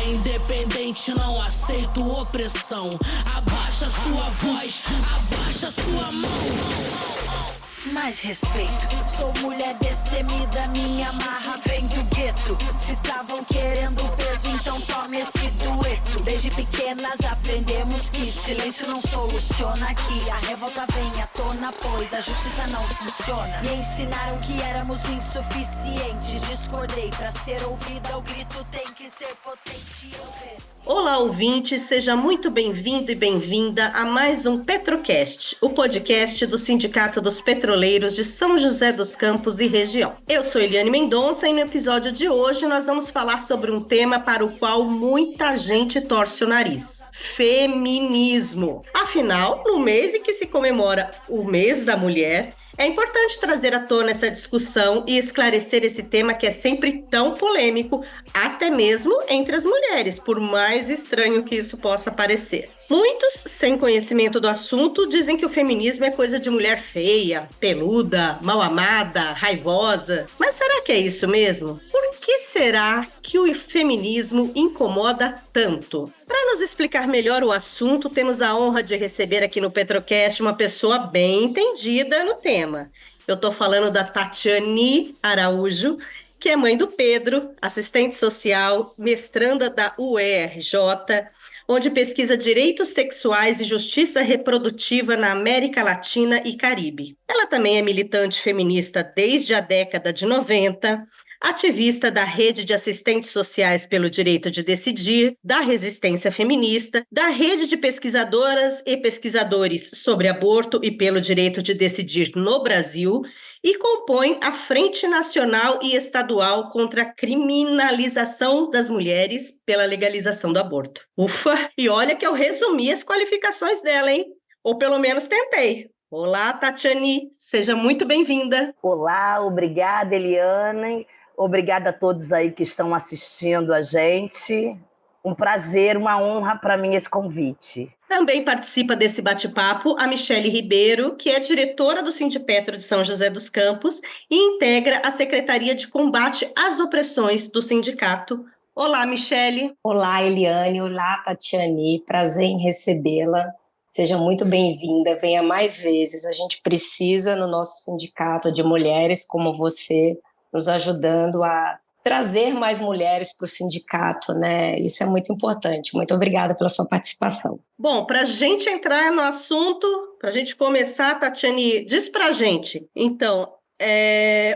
é independente, não aceito opressão. Abaixa sua voz, abaixa sua mão. Mais respeito, sou mulher destemida, minha marra vem do gueto. Se tavam querendo peso, então tome esse dueto. Desde pequenas aprendemos que silêncio não soluciona aqui. A revolta vem à tona, pois a justiça não funciona. Me ensinaram que éramos insuficientes, discordei. Pra ser ouvida o grito tem que ser potente, eu cresci. Olá, ouvinte, seja muito bem-vindo e bem-vinda a mais um Petrocast, o podcast do Sindicato dos Petroleiros de São José dos Campos e região. Eu sou Eliane Mendonça e no episódio de hoje nós vamos falar sobre um tema para o qual muita gente torce o nariz: feminismo. Afinal, no mês em que se comemora o mês da mulher, é importante trazer à tona essa discussão e esclarecer esse tema que é sempre tão polêmico, até mesmo entre as mulheres, por mais estranho que isso possa parecer. Muitos, sem conhecimento do assunto, dizem que o feminismo é coisa de mulher feia, peluda, mal amada, raivosa. Mas será que é isso mesmo? Por que será que o feminismo incomoda tanto? Para nos explicar melhor o assunto, temos a honra de receber aqui no Petrocast uma pessoa bem entendida no tema. Eu estou falando da Tatiane Araújo, que é mãe do Pedro, assistente social, mestranda da UERJ, onde pesquisa direitos sexuais e justiça reprodutiva na América Latina e Caribe. Ela também é militante feminista desde a década de 90, ativista da Rede de Assistentes Sociais pelo Direito de Decidir, da Resistência Feminista, da Rede de Pesquisadoras e Pesquisadores sobre Aborto e pelo Direito de Decidir no Brasil, e compõe a Frente Nacional e Estadual contra a Criminalização das Mulheres pela Legalização do Aborto. Ufa! E olha que eu resumi as qualificações dela, hein? Ou pelo menos tentei. Olá, Tatiane, seja muito bem-vinda. Olá, obrigada, Eliane. Obrigada a todos aí que estão assistindo a gente. Um prazer, uma honra para mim esse convite. Também participa desse bate-papo a Michele Ribeiro, que é diretora do Sindipetro de São José dos Campos e integra a Secretaria de Combate às Opressões do sindicato. Olá, Michele. Olá, Eliane. Olá, Tatiane. Prazer em recebê-la. Seja muito bem-vinda. Venha mais vezes. A gente precisa, no nosso sindicato, de mulheres como você, nos ajudando a trazer mais mulheres para o sindicato, né? Isso é muito importante. Muito obrigada pela sua participação. Bom, para a gente entrar no assunto, para a gente começar, Tatiane, diz para a gente, então,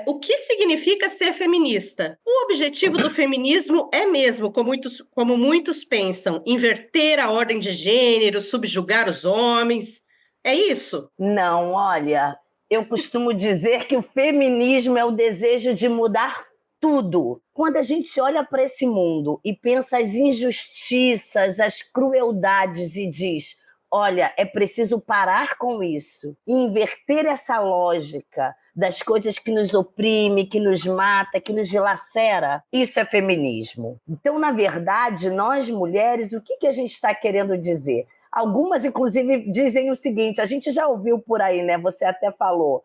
o que significa ser feminista? O objetivo do feminismo é mesmo, como muitos pensam, inverter a ordem de gênero, subjugar os homens? É isso? Não, olha, eu costumo dizer que o feminismo é o desejo de mudar tudo. Quando a gente olha para esse mundo e pensa as injustiças, as crueldades e diz, olha, é preciso parar com isso e inverter essa lógica das coisas que nos oprime, que nos mata, que nos dilacera, isso é feminismo. Então, na verdade, nós mulheres, o que a gente está querendo dizer? Algumas, inclusive, dizem o seguinte, a gente já ouviu por aí, né? Você até falou,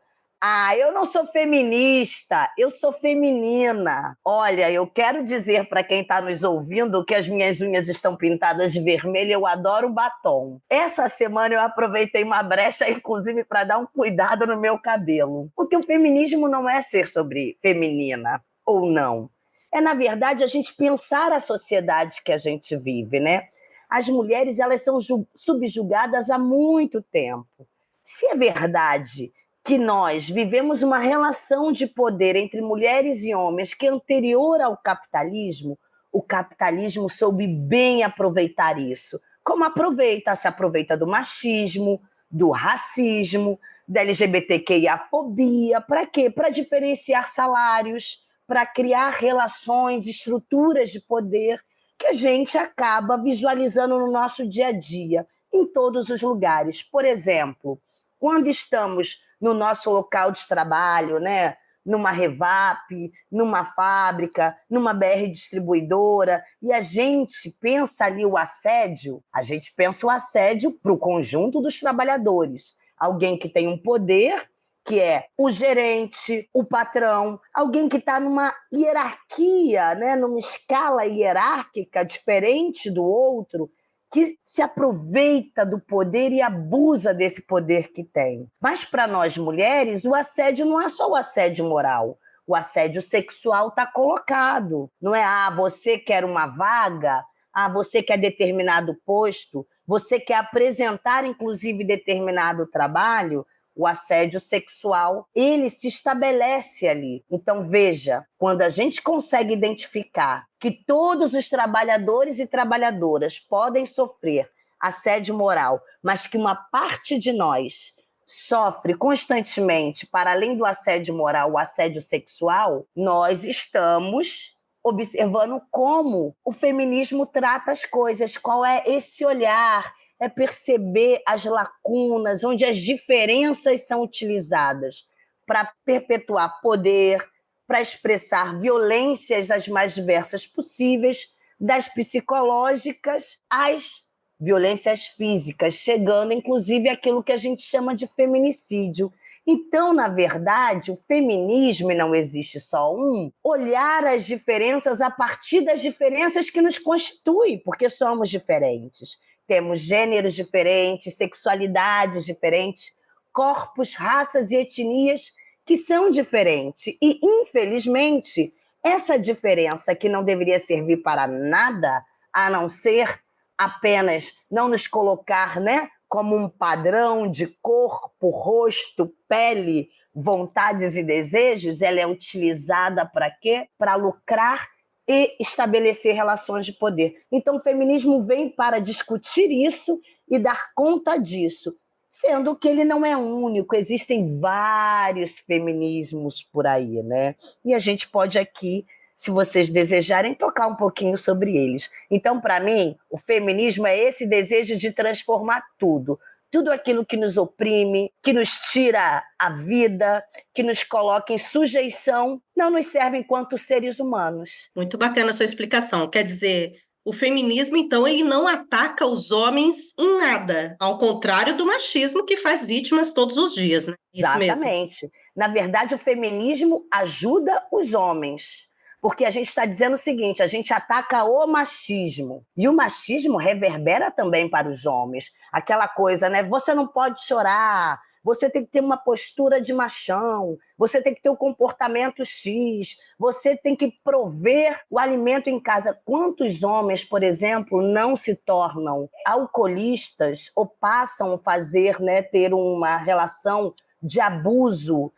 eu não sou feminista, eu sou feminina. Olha, eu quero dizer para quem está nos ouvindo que as minhas unhas estão pintadas de vermelho, eu adoro batom. Essa semana eu aproveitei uma brecha, inclusive, para dar um cuidado no meu cabelo. Porque o feminismo não é ser sobre feminina ou não. É, na verdade, a gente pensar a sociedade que a gente vive, né? As mulheres, elas são subjugadas há muito tempo. Se é verdade que nós vivemos uma relação de poder entre mulheres e homens que é anterior ao capitalismo, o capitalismo soube bem aproveitar isso. Como aproveita? Se aproveita do machismo, do racismo, da LGBTQIA-fobia. Para quê? Para diferenciar salários, para criar relações, estruturas de poder que a gente acaba visualizando no nosso dia a dia, em todos os lugares. Por exemplo, quando estamos no nosso local de trabalho, né? Numa Revap, numa fábrica, numa BR distribuidora, e a gente pensa ali o assédio, a gente pensa o assédio para o conjunto dos trabalhadores. Alguém que tem um poder que é o gerente, o patrão, alguém que está numa hierarquia, né, numa escala hierárquica diferente do outro, que se aproveita do poder e abusa desse poder que tem. Mas para nós mulheres, o assédio não é só o assédio moral. O assédio sexual está colocado. Não é, você quer uma vaga, você quer determinado posto, você quer apresentar, inclusive, determinado trabalho. O assédio sexual, ele se estabelece ali. Então, veja, quando a gente consegue identificar que todos os trabalhadores e trabalhadoras podem sofrer assédio moral, mas que uma parte de nós sofre constantemente, para além do assédio moral, o assédio sexual, nós estamos observando como o feminismo trata as coisas, qual é esse olhar, é perceber as lacunas, onde as diferenças são utilizadas para perpetuar poder, para expressar violências das mais diversas possíveis, das psicológicas às violências físicas, chegando inclusive àquilo que a gente chama de feminicídio. Então, na verdade, o feminismo, e não existe só um, olhar as diferenças a partir das diferenças que nos constituem, porque somos diferentes. Temos gêneros diferentes, sexualidades diferentes, corpos, raças e etnias que são diferentes. E, infelizmente, essa diferença que não deveria servir para nada, a não ser apenas não nos colocar, né, como um padrão de corpo, rosto, pele, vontades e desejos, ela é utilizada para quê? Para lucrar e estabelecer relações de poder. Então, o feminismo vem para discutir isso e dar conta disso, sendo que ele não é único, existem vários feminismos por aí, né? E a gente pode aqui, se vocês desejarem, tocar um pouquinho sobre eles. Então, para mim, o feminismo é esse desejo de transformar tudo. Tudo aquilo que nos oprime, que nos tira a vida, que nos coloca em sujeição, não nos serve enquanto seres humanos. Muito bacana a sua explicação. Quer dizer, o feminismo, então, ele não ataca os homens em nada, ao contrário do machismo que faz vítimas todos os dias, né? Isso mesmo. Exatamente. Na verdade, o feminismo ajuda os homens. Porque a gente está dizendo o seguinte, a gente ataca o machismo. E o machismo reverbera também para os homens. Aquela coisa, né? Você não pode chorar, você tem que ter uma postura de machão, você tem que ter o comportamento X, você tem que prover o alimento em casa. Quantos homens, por exemplo, não se tornam alcoolistas ou passam a fazer, né, ter uma relação de abuso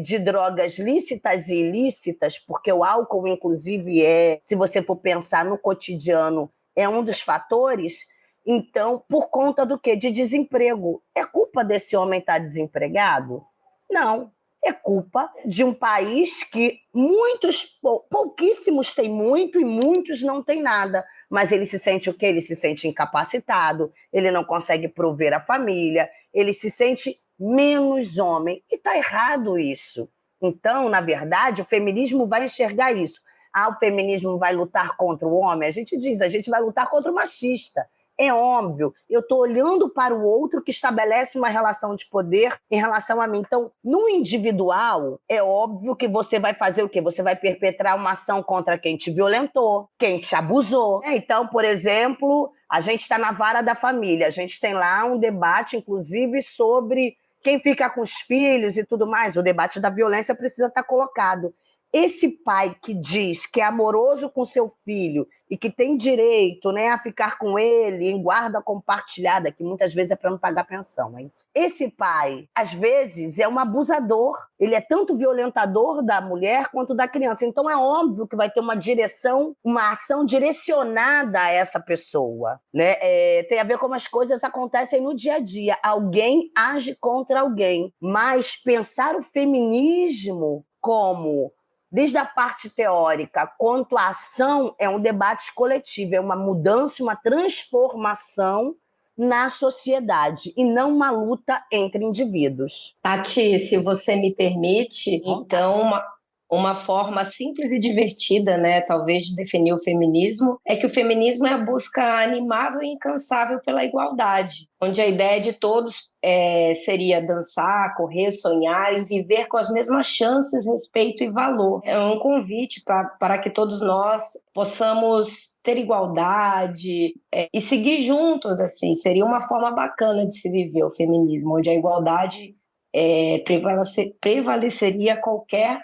de drogas lícitas e ilícitas, porque o álcool, inclusive, se você for pensar no cotidiano, é um dos fatores. Então, por conta do quê? De desemprego. É culpa desse homem estar desempregado? Não. É culpa de um país que pouquíssimos têm muito e muitos não têm nada. Mas ele se sente o quê? Ele se sente incapacitado, ele não consegue prover a família, ele se sente menos homem. E está errado isso. Então, na verdade, o feminismo vai enxergar isso. O feminismo vai lutar contra o homem? A gente diz, a gente vai lutar contra o machista. É óbvio, eu estou olhando para o outro que estabelece uma relação de poder em relação a mim. Então, no individual, é óbvio que você vai fazer o quê? Você vai perpetrar uma ação contra quem te violentou, quem te abusou. Então, por exemplo, a gente está na vara da família, a gente tem lá um debate, inclusive, sobre quem fica com os filhos e tudo mais. O debate da violência precisa estar colocado. Esse pai que diz que é amoroso com seu filho e que tem direito, né, a ficar com ele em guarda compartilhada, que muitas vezes é para não pagar pensão, hein? Esse pai, às vezes, é um abusador. Ele é tanto violentador da mulher quanto da criança. Então, é óbvio que vai ter uma direção, uma ação direcionada a essa pessoa, né? Tem a ver como as coisas acontecem no dia a dia. Alguém age contra alguém. Mas pensar o feminismo como... desde a parte teórica quanto à ação, é um debate coletivo, é uma mudança, uma transformação na sociedade e não uma luta entre indivíduos. Tati, se você me permite, então uma forma simples e divertida, né, talvez, de definir o feminismo, é que o feminismo é a busca animável e incansável pela igualdade, onde a ideia de todos seria dançar, correr, sonhar e viver com as mesmas chances, respeito e valor. É um convite para que todos nós possamos ter igualdade e seguir juntos, assim, seria uma forma bacana de se viver o feminismo, onde a igualdade prevaleceria qualquer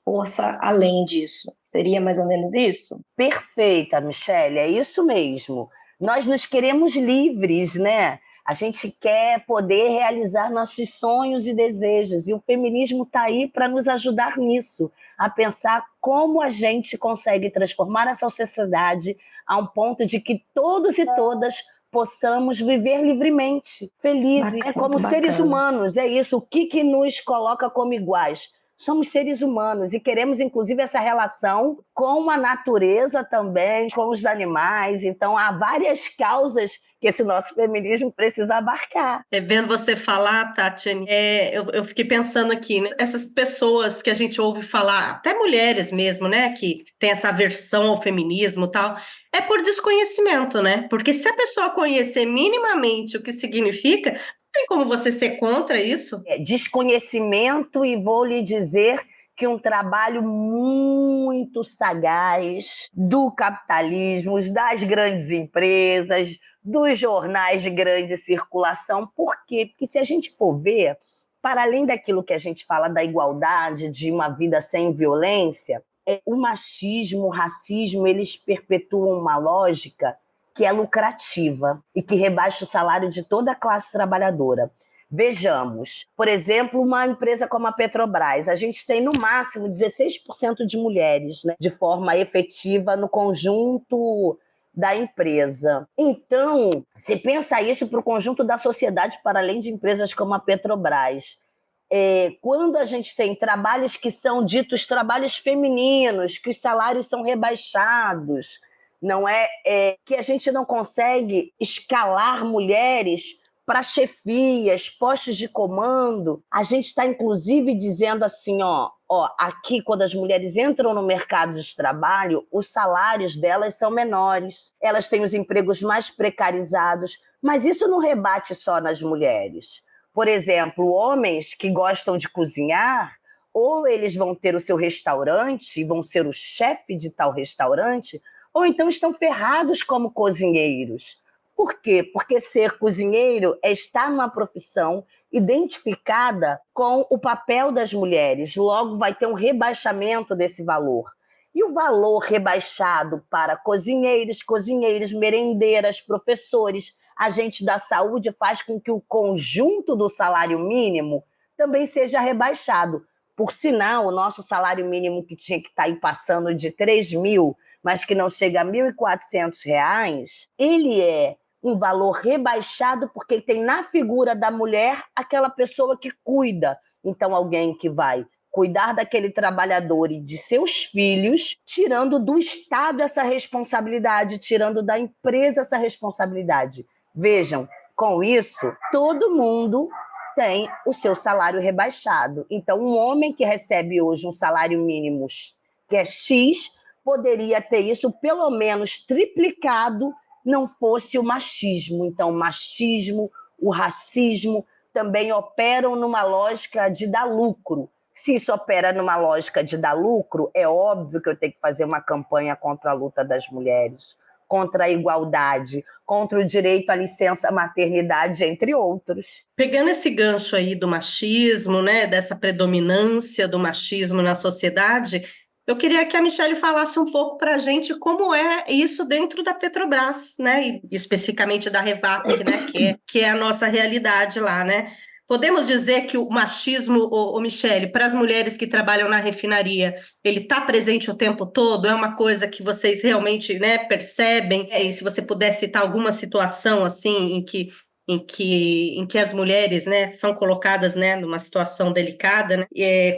força além disso. Seria mais ou menos isso? Perfeita, Michele, é isso mesmo. Nós nos queremos livres, né? A gente quer poder realizar nossos sonhos e desejos, e o feminismo está aí para nos ajudar nisso, a pensar como a gente consegue transformar essa sociedade a um ponto de que todos e todas possamos viver livremente, felizes, como seres humanos. É isso, o que nos coloca como iguais? Somos seres humanos e queremos, inclusive, essa relação com a natureza também, com os animais. Então, há várias causas que esse nosso feminismo precisa abarcar. Vendo você falar, Tatiane, eu fiquei pensando aqui, né? Essas pessoas que a gente ouve falar, até mulheres mesmo, né, que tem essa aversão ao feminismo e tal, é por desconhecimento, né? Porque se a pessoa conhecer minimamente o que significa, não tem como você ser contra isso. Desconhecimento, e vou lhe dizer que um trabalho muito sagaz do capitalismo, das grandes empresas, dos jornais de grande circulação. Por quê? Porque se a gente for ver, para além daquilo que a gente fala da igualdade, de uma vida sem violência, o machismo, o racismo, eles perpetuam uma lógica que é lucrativa e que rebaixa o salário de toda a classe trabalhadora. Vejamos, por exemplo, uma empresa como a Petrobras, a gente tem no máximo 16% de mulheres, né, de forma efetiva no conjunto da empresa. Então, se pensa isso para o conjunto da sociedade, para além de empresas como a Petrobras. Quando a gente tem trabalhos que são ditos trabalhos femininos, que os salários são rebaixados, não que a gente não consegue escalar mulheres para chefias, postos de comando, a gente está, inclusive, dizendo assim, aqui, quando as mulheres entram no mercado de trabalho, os salários delas são menores, elas têm os empregos mais precarizados, mas isso não rebate só nas mulheres. Por exemplo, homens que gostam de cozinhar, ou eles vão ter o seu restaurante e vão ser o chefe de tal restaurante, ou então estão ferrados como cozinheiros. Por quê? Porque ser cozinheiro é estar numa profissão identificada com o papel das mulheres. Logo, vai ter um rebaixamento desse valor. E o valor rebaixado para cozinheiros, merendeiras, professores, agentes da saúde, faz com que o conjunto do salário mínimo também seja rebaixado. Por sinal, o nosso salário mínimo, que tinha que estar aí passando de 3 mil, mas que não chega a R$ 1.400, ele é um valor rebaixado porque tem na figura da mulher aquela pessoa que cuida. Então, alguém que vai cuidar daquele trabalhador e de seus filhos, tirando do Estado essa responsabilidade, tirando da empresa essa responsabilidade. Vejam, com isso, todo mundo tem o seu salário rebaixado. Então, um homem que recebe hoje um salário mínimo que é X, poderia ter isso pelo menos triplicado, não fosse o machismo. Então, o machismo, o racismo também operam numa lógica de dar lucro. Se isso opera numa lógica de dar lucro, é óbvio que eu tenho que fazer uma campanha contra a luta das mulheres, contra a igualdade, contra o direito à licença maternidade, entre outros. Pegando esse gancho aí do machismo, né, dessa predominância do machismo na sociedade, eu queria que a Michele falasse um pouco para a gente como é isso dentro da Petrobras, né, e especificamente da Revap, né, que é a nossa realidade lá, né? Podemos dizer que o machismo, Michele, para as mulheres que trabalham na refinaria, ele está presente o tempo todo? É uma coisa que vocês realmente, né, percebem? E se você puder citar alguma situação assim em que as mulheres, né, são colocadas, né, numa situação delicada, né?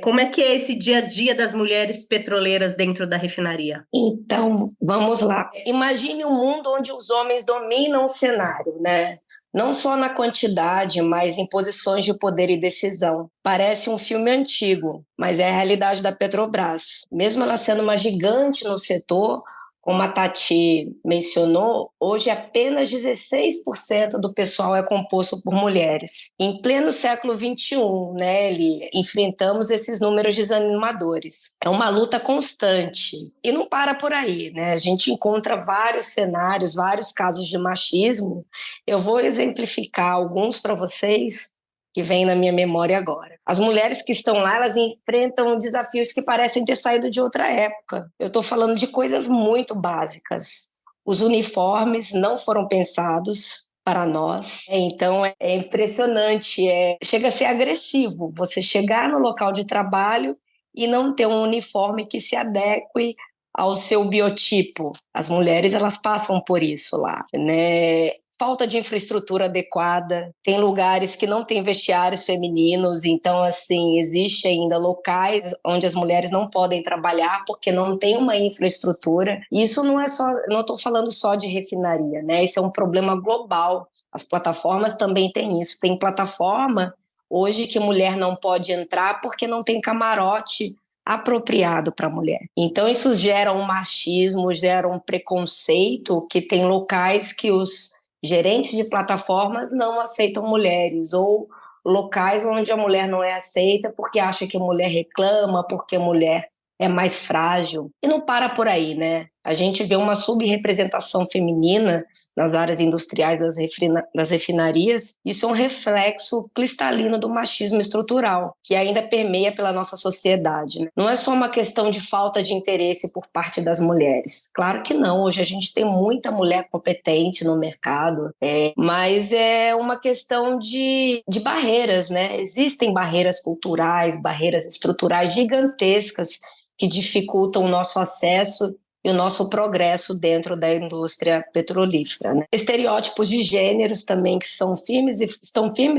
Como é que é esse dia a dia das mulheres petroleiras dentro da refinaria? Então, vamos lá. Imagine um mundo onde os homens dominam o cenário, né? não só na quantidade, mas em posições de poder e decisão. Parece um filme antigo, mas é a realidade da Petrobras. Mesmo ela sendo uma gigante no setor, como a Tati mencionou, hoje apenas 16% do pessoal é composto por mulheres. Em pleno século XXI, né, Eli, enfrentamos esses números desanimadores. É uma luta constante. E não para por aí, né? A gente encontra vários cenários, vários casos de machismo. Eu vou exemplificar alguns para vocês que vem na minha memória agora. As mulheres que estão lá, elas enfrentam desafios que parecem ter saído de outra época. Eu estou falando de coisas muito básicas. Os uniformes não foram pensados para nós, então é impressionante, chega a ser agressivo você chegar no local de trabalho e não ter um uniforme que se adeque ao seu biotipo. As mulheres, elas passam por isso lá, né? Falta de infraestrutura adequada, tem lugares que não tem vestiários femininos, então, assim, existe ainda locais onde as mulheres não podem trabalhar porque não tem uma infraestrutura. E isso não é só, não estou falando só de refinaria, né? Isso é um problema global. As plataformas também têm isso. Tem plataforma hoje que mulher não pode entrar porque não tem camarote apropriado para a mulher. Então, isso gera um machismo, gera um preconceito, que tem locais que os gerentes de plataformas não aceitam mulheres, ou locais onde a mulher não é aceita porque acha que a mulher reclama, porque a mulher é mais frágil. E não para por aí, né? A gente vê uma subrepresentação feminina nas áreas industriais das refinarias. Isso é um reflexo cristalino do machismo estrutural, que ainda permeia pela nossa sociedade, né? Não é só uma questão de falta de interesse por parte das mulheres. Claro que não. Hoje a gente tem muita mulher competente no mercado, mas é uma questão de barreiras, né? Existem barreiras culturais, barreiras estruturais gigantescas que dificultam o nosso acesso e o nosso progresso dentro da indústria petrolífera, né? Estereótipos de gêneros também que estão firmes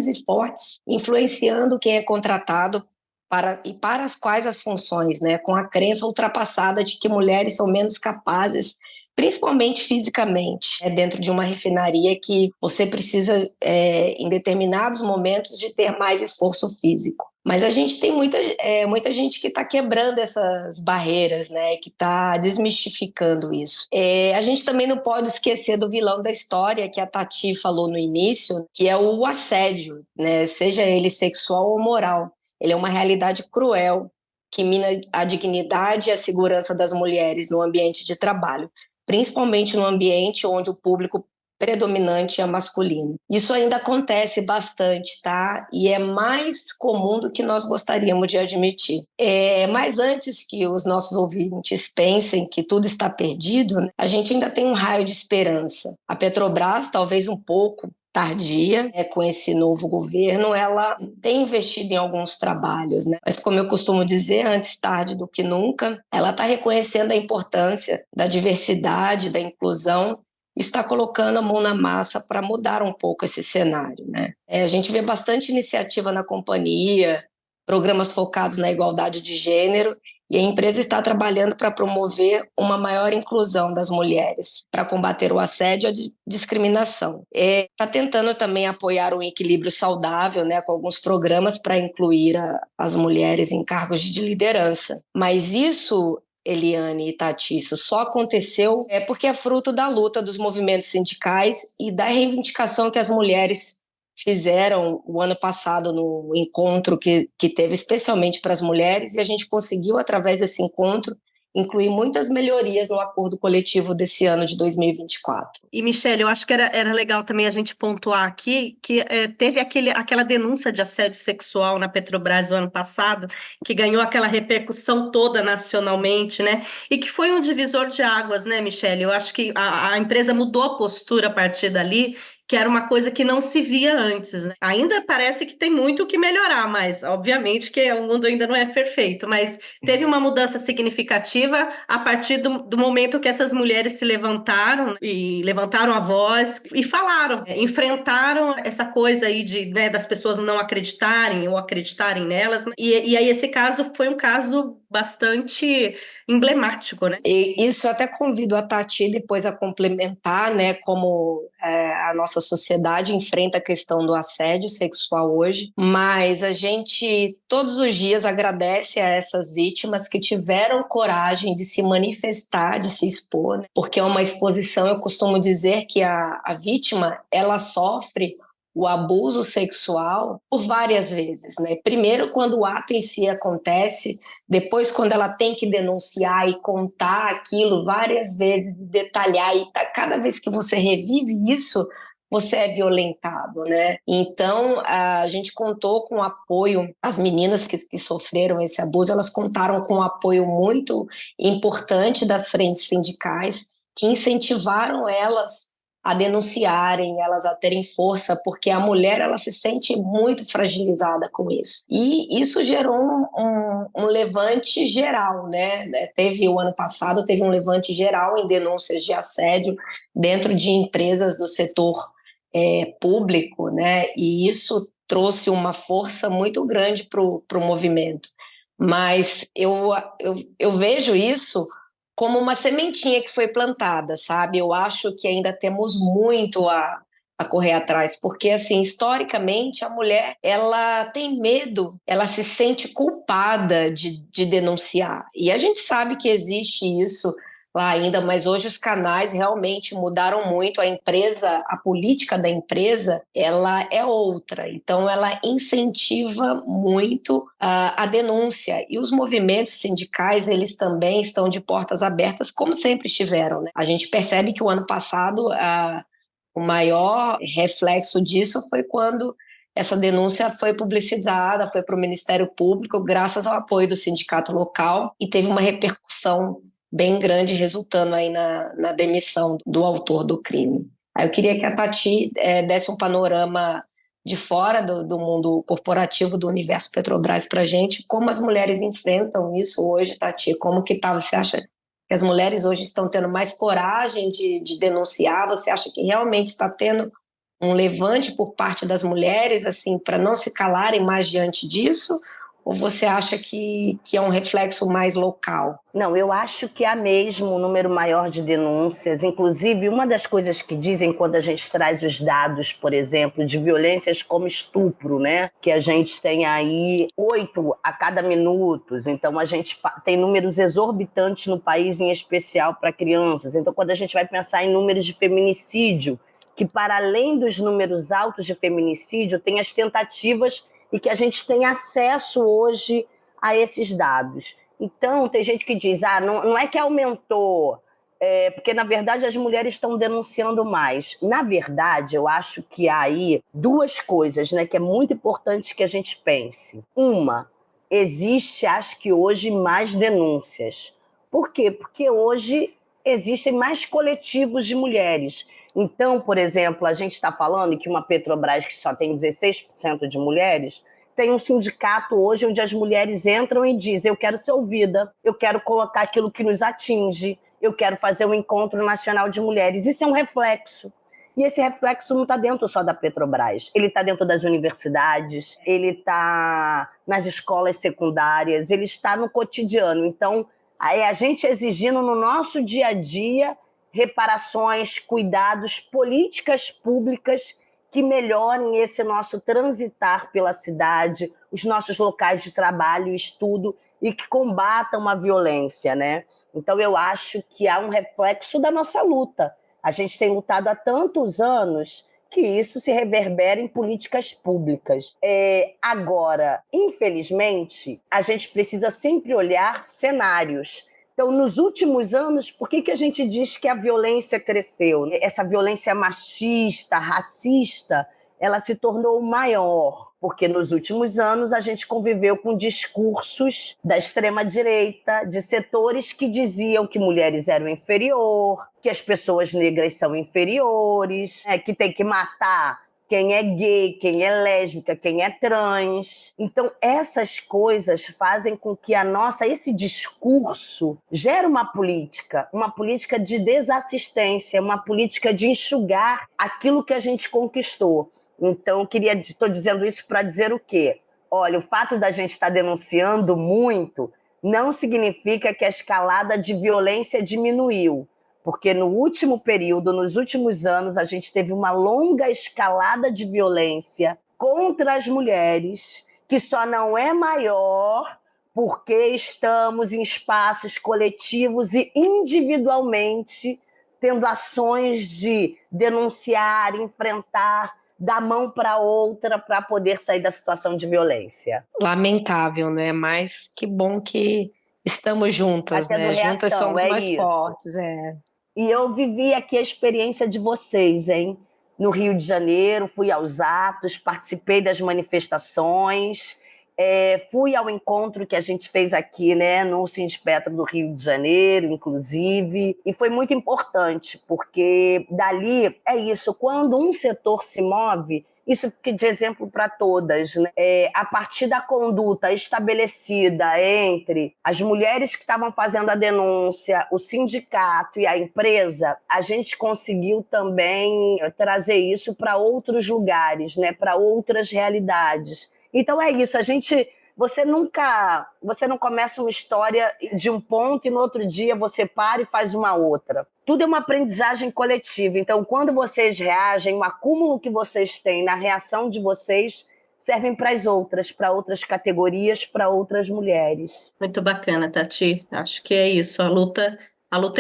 e fortes, influenciando quem é contratado para as quais as funções, né? Com a crença ultrapassada de que mulheres são menos capazes, principalmente fisicamente, dentro de uma refinaria que você precisa, em determinados momentos, de ter mais esforço físico. Mas a gente tem muita gente que está quebrando essas barreiras, né? Que está desmistificando isso. A gente também não pode esquecer do vilão da história, que a Tati falou no início, que é o assédio, né? Seja ele sexual ou moral. Ele é uma realidade cruel que mina a dignidade e a segurança das mulheres no ambiente de trabalho, principalmente no ambiente onde o público predominante é masculino. Isso ainda acontece bastante, tá? E é mais comum do que nós gostaríamos de admitir. Mas antes que os nossos ouvintes pensem que tudo está perdido, né, a gente ainda tem um raio de esperança. A Petrobras, talvez um pouco tardia, com esse novo governo, ela tem investido em alguns trabalhos, né? Mas, como eu costumo dizer, antes tarde do que nunca, ela está reconhecendo a importância da diversidade, da inclusão, está colocando a mão na massa para mudar um pouco esse cenário, né? A gente vê bastante iniciativa na companhia, programas focados na igualdade de gênero, e a empresa está trabalhando para promover uma maior inclusão das mulheres, para combater o assédio e a discriminação. Está tentando também apoiar um equilíbrio saudável, né, com alguns programas para incluir as mulheres em cargos de liderança. Mas isso, Eliane e Tati, isso só aconteceu porque é fruto da luta dos movimentos sindicais e da reivindicação que as mulheres fizeram o ano passado no encontro que teve especialmente para as mulheres, e a gente conseguiu, através desse encontro, incluir muitas melhorias no acordo coletivo desse ano de 2024. E, Michele, eu acho que era legal também a gente pontuar aqui que teve aquela denúncia de assédio sexual na Petrobras no ano passado, que ganhou aquela repercussão toda nacionalmente, né? E que foi um divisor de águas, né, Michele? Eu acho que a empresa mudou a postura a partir dali, que era uma coisa que não se via antes, né? Ainda parece que tem muito o que melhorar, mas obviamente que o mundo ainda não é perfeito, mas teve uma mudança significativa a partir do momento que essas mulheres se levantaram e levantaram a voz e falaram, enfrentaram essa coisa aí das pessoas não acreditarem ou acreditarem nelas, e aí esse caso foi um caso bastante emblemático, né? E isso eu até convido a Tati depois a complementar, né, como a nossa sociedade enfrenta a questão do assédio sexual hoje, mas a gente todos os dias agradece a essas vítimas que tiveram coragem de se manifestar, de se expor, né? Porque é uma exposição, eu costumo dizer que a vítima, ela sofre o abuso sexual por várias vezes, né? Primeiro, quando o ato em si acontece, depois, quando ela tem que denunciar e contar aquilo várias vezes, detalhar, e cada vez que você revive isso, você é violentado, né? Então, a gente contou com o apoio, as meninas que sofreram esse abuso, elas contaram com um apoio muito importante das frentes sindicais, que incentivaram elas a denunciarem, elas a terem força, porque a mulher ela se sente muito fragilizada com isso. E isso gerou um levante geral, né? Teve o ano passado, teve um levante geral em denúncias de assédio dentro de empresas do setor público, né? E isso trouxe uma força muito grande para o movimento. Mas eu vejo isso como uma sementinha que foi plantada, sabe? Eu acho que ainda temos muito a correr atrás, porque, assim, historicamente, a mulher, ela tem medo, ela se sente culpada de denunciar. E a gente sabe que existe isso lá ainda, mas hoje os canais realmente mudaram muito. A empresa, a política da empresa, ela é outra. Então, ela incentiva muito a denúncia. E os movimentos sindicais, eles também estão de portas abertas, como sempre estiveram, né? A gente percebe que o ano passado, o maior reflexo disso foi quando essa denúncia foi publicizada, foi para o Ministério Público, graças ao apoio do sindicato local, e teve uma repercussão bem grande, resultando aí na demissão do autor do crime. Aí eu queria que a Tati desse um panorama de fora do mundo corporativo, do universo Petrobras para a gente, como as mulheres enfrentam isso hoje, Tati, como que tá? Você acha que as mulheres hoje estão tendo mais coragem de denunciar? Você acha que realmente está tendo um levante por parte das mulheres, assim, para não se calarem mais diante disso? Ou você acha que é um reflexo mais local? Não, eu acho que há mesmo um número maior de denúncias. Inclusive, uma das coisas que dizem quando a gente traz os dados, por exemplo, de violências como estupro, né? Que a gente tem aí 8 a cada minuto. Então, a gente tem números exorbitantes no país, em especial para crianças. Então, quando a gente vai pensar em números de feminicídio, que para além dos números altos de feminicídio, tem as tentativas e que a gente tem acesso hoje a esses dados. Então, tem gente que diz, não é que aumentou, porque, na verdade, as mulheres estão denunciando mais. Na verdade, eu acho que há aí duas coisas, né, que é muito importante que a gente pense. Uma, existe, acho que hoje, mais denúncias. Por quê? Porque hoje existem mais coletivos de mulheres. Então, por exemplo, a gente está falando que uma Petrobras que só tem 16% de mulheres tem um sindicato hoje onde as mulheres entram e dizem: eu quero ser ouvida, eu quero colocar aquilo que nos atinge, eu quero fazer um encontro nacional de mulheres. Isso é um reflexo. E esse reflexo não está dentro só da Petrobras. Ele está dentro das universidades, ele está nas escolas secundárias, ele está no cotidiano. Então, é a gente exigindo no nosso dia a dia reparações, cuidados, políticas públicas que melhorem esse nosso transitar pela cidade, os nossos locais de trabalho e estudo, e que combatam a violência, né? Então, eu acho que há um reflexo da nossa luta. A gente tem lutado há tantos anos que isso se reverbera em políticas públicas. Agora, infelizmente, a gente precisa sempre olhar cenários. Então, nos últimos anos, por que a gente diz que a violência cresceu? Essa violência machista, racista, ela se tornou maior, porque nos últimos anos a gente conviveu com discursos da extrema-direita, de setores que diziam que mulheres eram inferior, que as pessoas negras são inferiores, que tem que matar quem é gay, quem é lésbica, quem é trans. Então, essas coisas fazem com que esse discurso gere uma política de desassistência, uma política de enxugar aquilo que a gente conquistou. Então, estou dizendo isso para dizer o quê? Olha, o fato da gente estar denunciando muito não significa que a escalada de violência diminuiu, porque no último período, nos últimos anos, a gente teve uma longa escalada de violência contra as mulheres, que só não é maior porque estamos em espaços coletivos e individualmente tendo ações de denunciar, enfrentar, dar mão para outra para poder sair da situação de violência. Lamentável, né? Mas que bom que estamos juntas, Tá tendo né? Juntas reação, somos é mais isso. fortes, E eu vivi aqui a experiência de vocês, hein? No Rio de Janeiro, fui aos atos, participei das manifestações, fui ao encontro que a gente fez aqui, né, no Sindispetro do Rio de Janeiro, inclusive, e foi muito importante, porque dali é isso, quando um setor se move, isso fica de exemplo para todas, né? A partir da conduta estabelecida entre as mulheres que estavam fazendo a denúncia, o sindicato e a empresa, a gente conseguiu também trazer isso para outros lugares, né? Para outras realidades. Então é isso, você não começa uma história de um ponto e no outro dia você para e faz uma outra. Tudo é uma aprendizagem coletiva. Então, quando vocês reagem, o acúmulo que vocês têm na reação de vocês servem para outras categorias, para outras mulheres. Muito bacana, Tati. Acho que é isso. A luta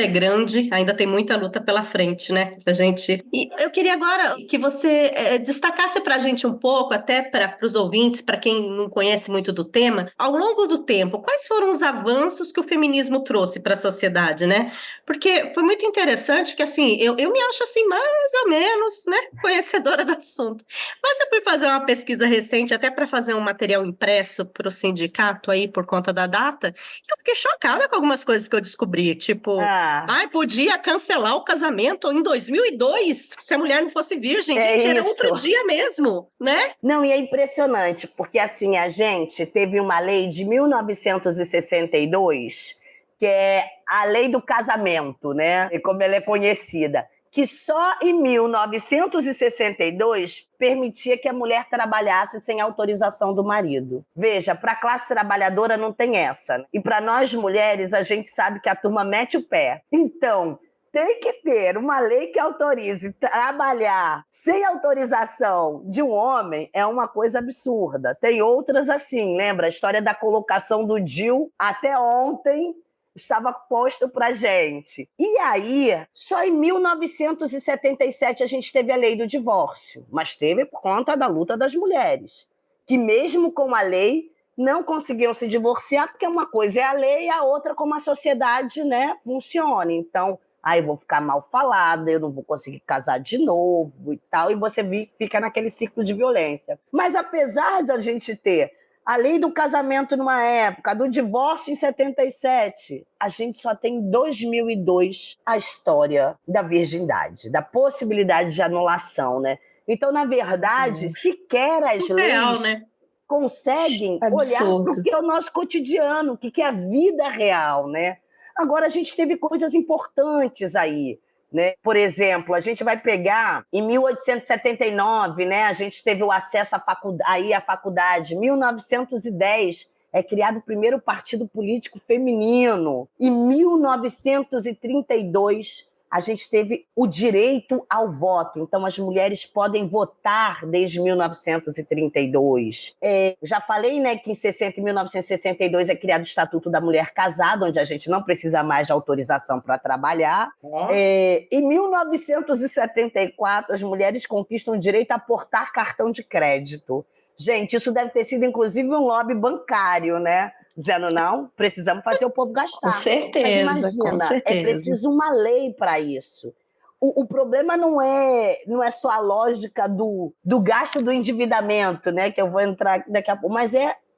é grande, ainda tem muita luta pela frente, né? Pra gente. E eu queria agora que você destacasse para a gente um pouco, até para os ouvintes, para quem não conhece muito do tema, ao longo do tempo, quais foram os avanços que o feminismo trouxe para a sociedade, né? Porque foi muito interessante, porque assim, eu me acho assim, mais ou menos, né, conhecedora do assunto. Mas eu fui fazer uma pesquisa recente, até para fazer um material impresso para o sindicato aí, por conta da data, e eu fiquei chocada com algumas coisas que eu descobri, tipo, podia cancelar o casamento em 2002, se a mulher não fosse virgem. Gente, era outro dia mesmo, né? Não, e é impressionante, porque assim, a gente teve uma lei de 1962, que é a lei do casamento, né? E como ela é conhecida, que só em 1962 permitia que a mulher trabalhasse sem autorização do marido. Veja, para a classe trabalhadora não tem essa. E para nós mulheres, a gente sabe que a turma mete o pé. Então, tem que ter uma lei que autorize trabalhar sem autorização de um homem é uma coisa absurda. Tem outras assim, lembra? A história da colocação do DIU até ontem estava posto para gente. E aí, só em 1977 a gente teve a lei do divórcio, mas teve por conta da luta das mulheres, que mesmo com a lei não conseguiam se divorciar, porque uma coisa é a lei e a outra como a sociedade, né, funciona. Então, eu vou ficar mal falada, eu não vou conseguir casar de novo e tal, e você fica naquele ciclo de violência. Mas apesar de a gente ter a lei do casamento numa época, do divórcio em 77, a gente só tem em 2002 a história da virgindade, da possibilidade de anulação, né? Então, na verdade, sequer as leis, né, conseguem olhar para o que é o nosso cotidiano, o que é a vida real, né? Agora, a gente teve coisas importantes aí, né? Por exemplo, a gente vai pegar em 1879, né? A gente teve o acesso à faculdade. Em 1910 é criado o primeiro partido político feminino. Em 1932 a gente teve o direito ao voto. Então, as mulheres podem votar desde 1932. Já falei, né, que em 1962 é criado o Estatuto da Mulher Casada, onde a gente não precisa mais de autorização para trabalhar. Em 1974, as mulheres conquistam o direito a portar cartão de crédito. Gente, isso deve ter sido, inclusive, um lobby bancário, né? Dizendo, não, precisamos fazer o povo gastar. Com certeza, mas imagina, com certeza. É preciso uma lei para isso. O problema não é só a lógica do gasto do endividamento, né? Que eu vou entrar daqui a pouco, mas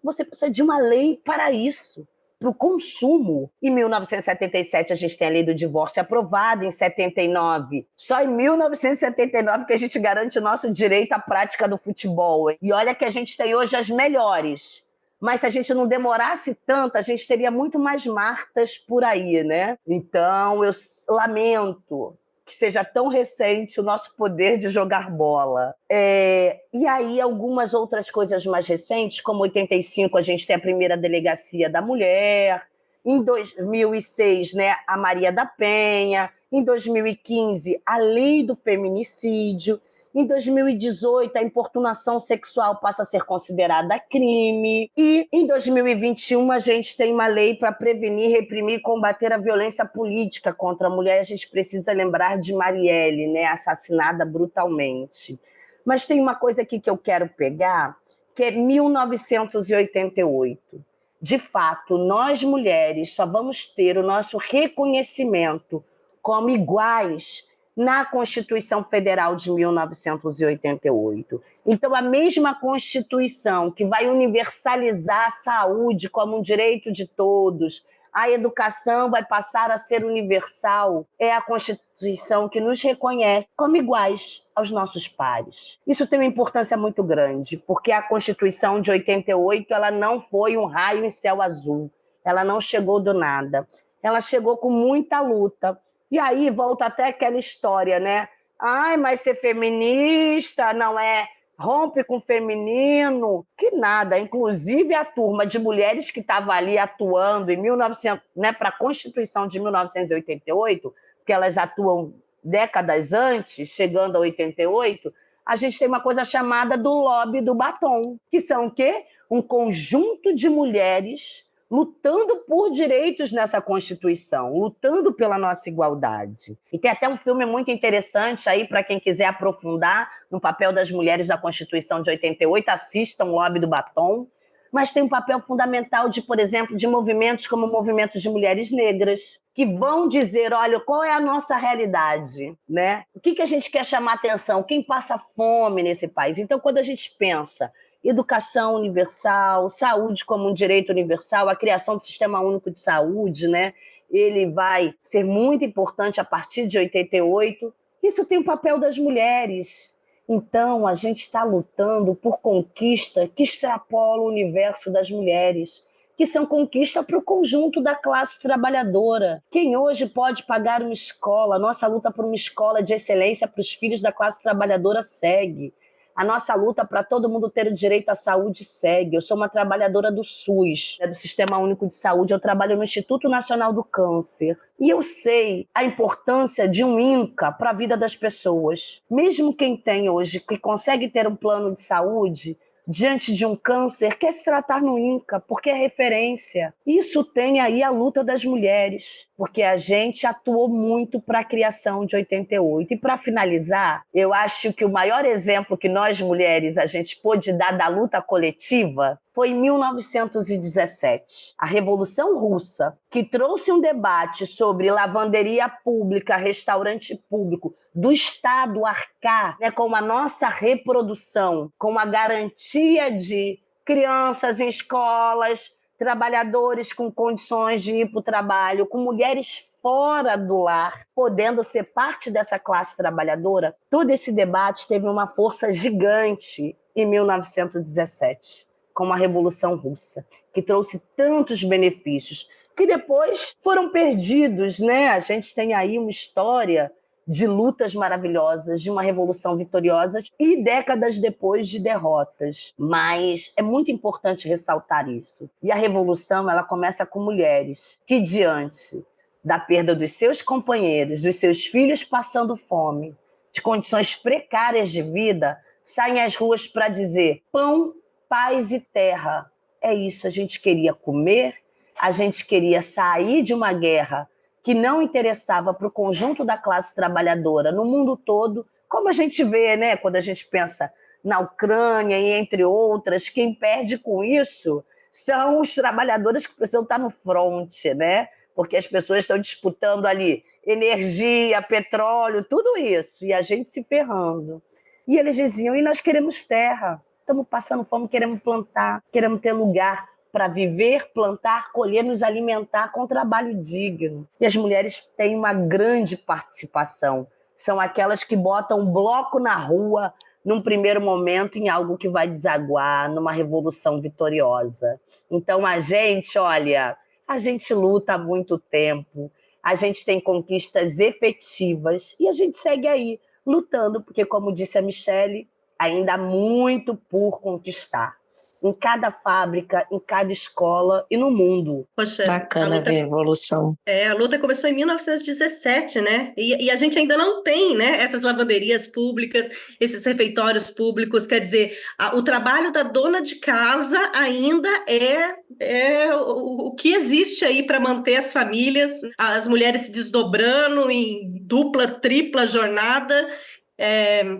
você precisa de uma lei para isso, para o consumo. Em 1977, a gente tem a lei do divórcio aprovada, em 79. Só em 1979 que a gente garante o nosso direito à prática do futebol. E olha que a gente tem hoje as melhores. Mas se a gente não demorasse tanto, a gente teria muito mais Martas por aí, né? Então, eu lamento que seja tão recente o nosso poder de jogar bola. E aí, algumas outras coisas mais recentes, como 85, a gente tem a primeira delegacia da mulher, em 2006, né, a Maria da Penha, em 2015, a lei do feminicídio, em 2018, a importunação sexual passa a ser considerada crime. E em 2021, a gente tem uma lei para prevenir, reprimir e combater a violência política contra a mulher. A gente precisa lembrar de Marielle, né, assassinada brutalmente. Mas tem uma coisa aqui que eu quero pegar, que é 1988. De fato, nós mulheres só vamos ter o nosso reconhecimento como iguais na Constituição Federal de 1988. Então, a mesma Constituição que vai universalizar a saúde como um direito de todos, a educação vai passar a ser universal, é a Constituição que nos reconhece como iguais aos nossos pares. Isso tem uma importância muito grande, porque a Constituição de 88 ela não foi um raio em céu azul, ela não chegou do nada, ela chegou com muita luta. E aí volta até aquela história, né? Ai, mas ser feminista não é... rompe com o feminino, que nada. Inclusive, a turma de mulheres que estava ali atuando em 1900, né, para a Constituição de 1988, porque elas atuam décadas antes, chegando a 88, a gente tem uma coisa chamada do lobby do batom, que são o quê? Um conjunto de mulheres lutando por direitos nessa Constituição, lutando pela nossa igualdade. E tem até um filme muito interessante aí para quem quiser aprofundar no papel das mulheres da Constituição de 88, assistam o Lobby do Batom, mas tem um papel fundamental de, por exemplo, de movimentos como o movimento de mulheres negras, que vão dizer, olha, qual é a nossa realidade, né? O que a gente quer chamar atenção? Quem passa fome nesse país? Então, quando a gente pensa educação universal, saúde como um direito universal, a criação do Sistema Único de Saúde, né? Ele vai ser muito importante a partir de 88. Isso tem o papel das mulheres. Então, a gente está lutando por conquista que extrapola o universo das mulheres, que são conquista para o conjunto da classe trabalhadora. Quem hoje pode pagar uma escola, a nossa luta por uma escola de excelência para os filhos da classe trabalhadora segue. A nossa luta para todo mundo ter o direito à saúde segue. Eu sou uma trabalhadora do SUS, do Sistema Único de Saúde. Eu trabalho no Instituto Nacional do Câncer. E eu sei a importância de um INCA para a vida das pessoas. Mesmo quem tem hoje, que consegue ter um plano de saúde, diante de um câncer, quer se tratar no INCA, porque é referência. Isso tem aí a luta das mulheres, porque a gente atuou muito para a criação de 88. E para finalizar, eu acho que o maior exemplo que nós mulheres a gente pôde dar da luta coletiva foi em 1917, a Revolução Russa, que trouxe um debate sobre lavanderia pública, restaurante público, do Estado arcar, né, com a nossa reprodução, com a garantia de crianças em escolas, trabalhadores com condições de ir para o trabalho, com mulheres fora do lar, podendo ser parte dessa classe trabalhadora. Todo esse debate teve uma força gigante em 1917. Com a Revolução Russa, que trouxe tantos benefícios, que depois foram perdidos, né? A gente tem aí uma história de lutas maravilhosas, de uma revolução vitoriosa e décadas depois de derrotas. Mas é muito importante ressaltar isso. E a revolução, ela começa com mulheres que, diante da perda dos seus companheiros, dos seus filhos passando fome, de condições precárias de vida, saem às ruas para dizer pão, paz e terra. É isso, a gente queria comer, a gente queria sair de uma guerra que não interessava para o conjunto da classe trabalhadora no mundo todo, como a gente vê, né, quando a gente pensa na Ucrânia e entre outras, quem perde com isso são os trabalhadores que precisam estar no fronte, né? Porque as pessoas estão disputando ali energia, petróleo, tudo isso, e a gente se ferrando. E eles diziam, e nós queremos terra, estamos passando fome, queremos plantar, queremos ter lugar para viver, plantar, colher, nos alimentar com trabalho digno. E as mulheres têm uma grande participação. São aquelas que botam um bloco na rua, num primeiro momento, em algo que vai desaguar numa revolução vitoriosa. Então, a gente, olha, a gente luta há muito tempo. a gente tem conquistas efetivas e a gente segue aí lutando, porque, como disse a Michele, ainda há muito por conquistar. Em cada fábrica, em cada escola e no mundo. Poxa, Bacana ver a evolução. a luta começou em 1917, né? E a gente ainda não tem, né, essas lavanderias públicas, esses refeitórios públicos. Quer dizer, o trabalho da dona de casa ainda é o que existe aí para manter as famílias, as mulheres se desdobrando em dupla, tripla jornada.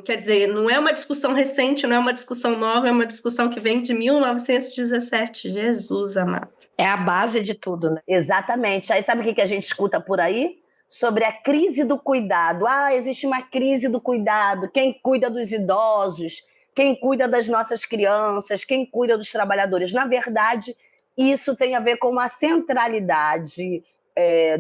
Quer dizer, não é uma discussão recente, não é uma discussão nova, é uma discussão que vem de 1917. Jesus amado. É a base de tudo, né? Exatamente. Aí sabe o que a gente escuta por aí? Sobre a crise do cuidado. Existe uma crise do cuidado. Quem cuida dos idosos? Quem cuida das nossas crianças? Quem cuida dos trabalhadores? Na verdade, isso tem a ver com uma centralidade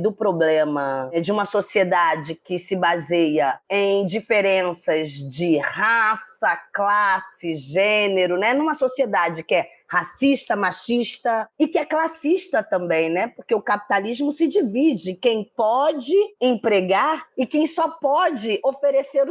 do problema de uma sociedade que se baseia em diferenças de raça, classe, gênero, né? Numa sociedade que é racista, machista e que é classista também, né? Porque o capitalismo se divide, quem pode empregar e quem só pode oferecer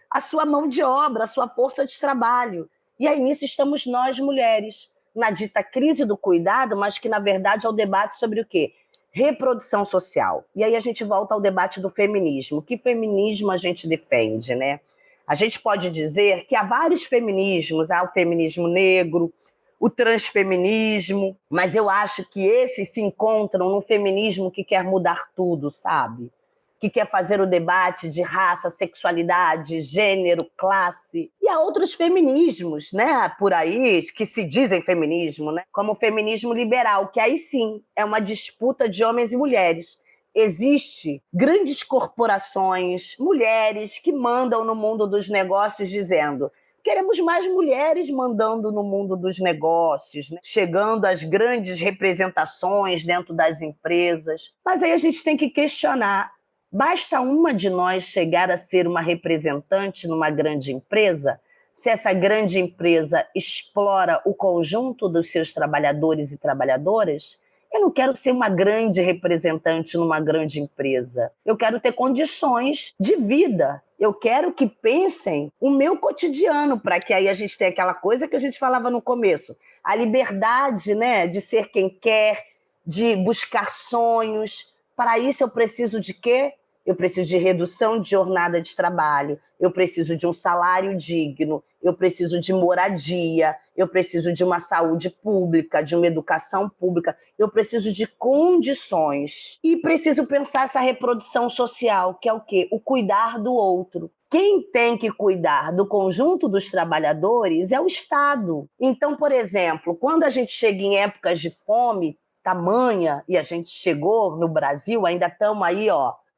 a sua mão de obra, a sua força de trabalho. E aí nisso estamos nós, mulheres, na dita crise do cuidado, mas que na verdade é o debate sobre o quê? Reprodução social. E aí a gente volta ao debate do feminismo. Que feminismo a gente defende, né? A gente pode dizer que há vários feminismos, há o feminismo negro, o transfeminismo, mas eu acho que esses se encontram no feminismo que quer mudar tudo, sabe? Que quer fazer o debate de raça, sexualidade, gênero, classe. E há outros feminismos, né, por aí, que se dizem feminismo, né, como o feminismo liberal, que aí sim é uma disputa de homens e mulheres. Existem grandes corporações, mulheres que mandam no mundo dos negócios dizendo: queremos mais mulheres mandando no mundo dos negócios, né? Chegando às grandes representações dentro das empresas. Mas aí a gente tem que questionar: basta uma de nós chegar a ser uma representante numa grande empresa? Se essa grande empresa explora o conjunto dos seus trabalhadores e trabalhadoras? Eu não quero ser uma grande representante numa grande empresa. Eu quero ter condições de vida. Eu quero que pensem o meu cotidiano, para que aí a gente tenha aquela coisa que a gente falava no começo. A liberdade, né, de ser quem quer, de buscar sonhos. Para isso eu preciso de quê? Eu preciso de redução de jornada de trabalho, eu preciso de um salário digno, eu preciso de moradia, eu preciso de uma saúde pública, de uma educação pública, eu preciso de condições. E preciso pensar essa reprodução social, que é o quê? O cuidar do outro. Quem tem que cuidar do conjunto dos trabalhadores é o Estado. Então, por exemplo, quando a gente chega em épocas de fome tamanha, e a gente chegou no Brasil, ainda estamos aí,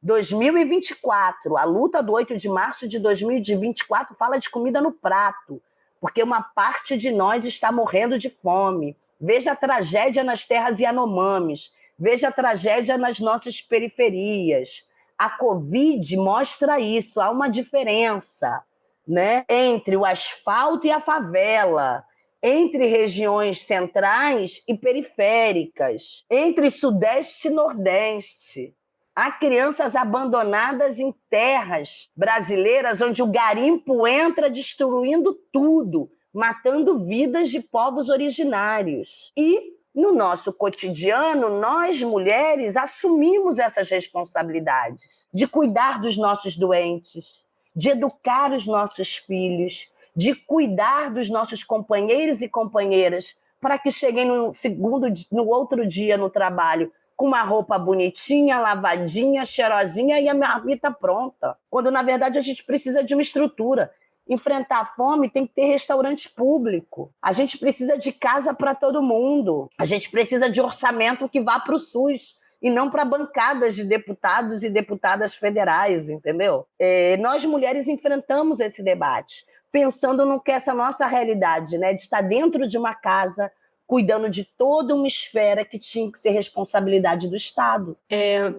2024, a luta do 8 de março de 2024 fala de comida no prato, porque uma parte de nós está morrendo de fome. Veja a tragédia nas terras Yanomamis, veja a tragédia nas nossas periferias. A Covid mostra isso, há uma diferença, né, entre o asfalto e a favela, entre regiões centrais e periféricas, entre Sudeste e Nordeste. Há crianças abandonadas em terras brasileiras onde o garimpo entra destruindo tudo, matando vidas de povos originários. E, no nosso cotidiano, nós, mulheres, assumimos essas responsabilidades de cuidar dos nossos doentes, de educar os nossos filhos, de cuidar dos nossos companheiros e companheiras para que cheguem no outro dia no trabalho com uma roupa bonitinha, lavadinha, cheirosinha e a marmita pronta. Quando, na verdade, a gente precisa de uma estrutura. Enfrentar a fome tem que ter restaurante público. A gente precisa de casa para todo mundo. A gente precisa de orçamento que vá para o SUS e não para bancadas de deputados e deputadas federais, entendeu? Nós, mulheres, enfrentamos esse debate, pensando no que é essa nossa realidade, né, de estar dentro de uma casa, cuidando de toda uma esfera que tinha que ser responsabilidade do Estado.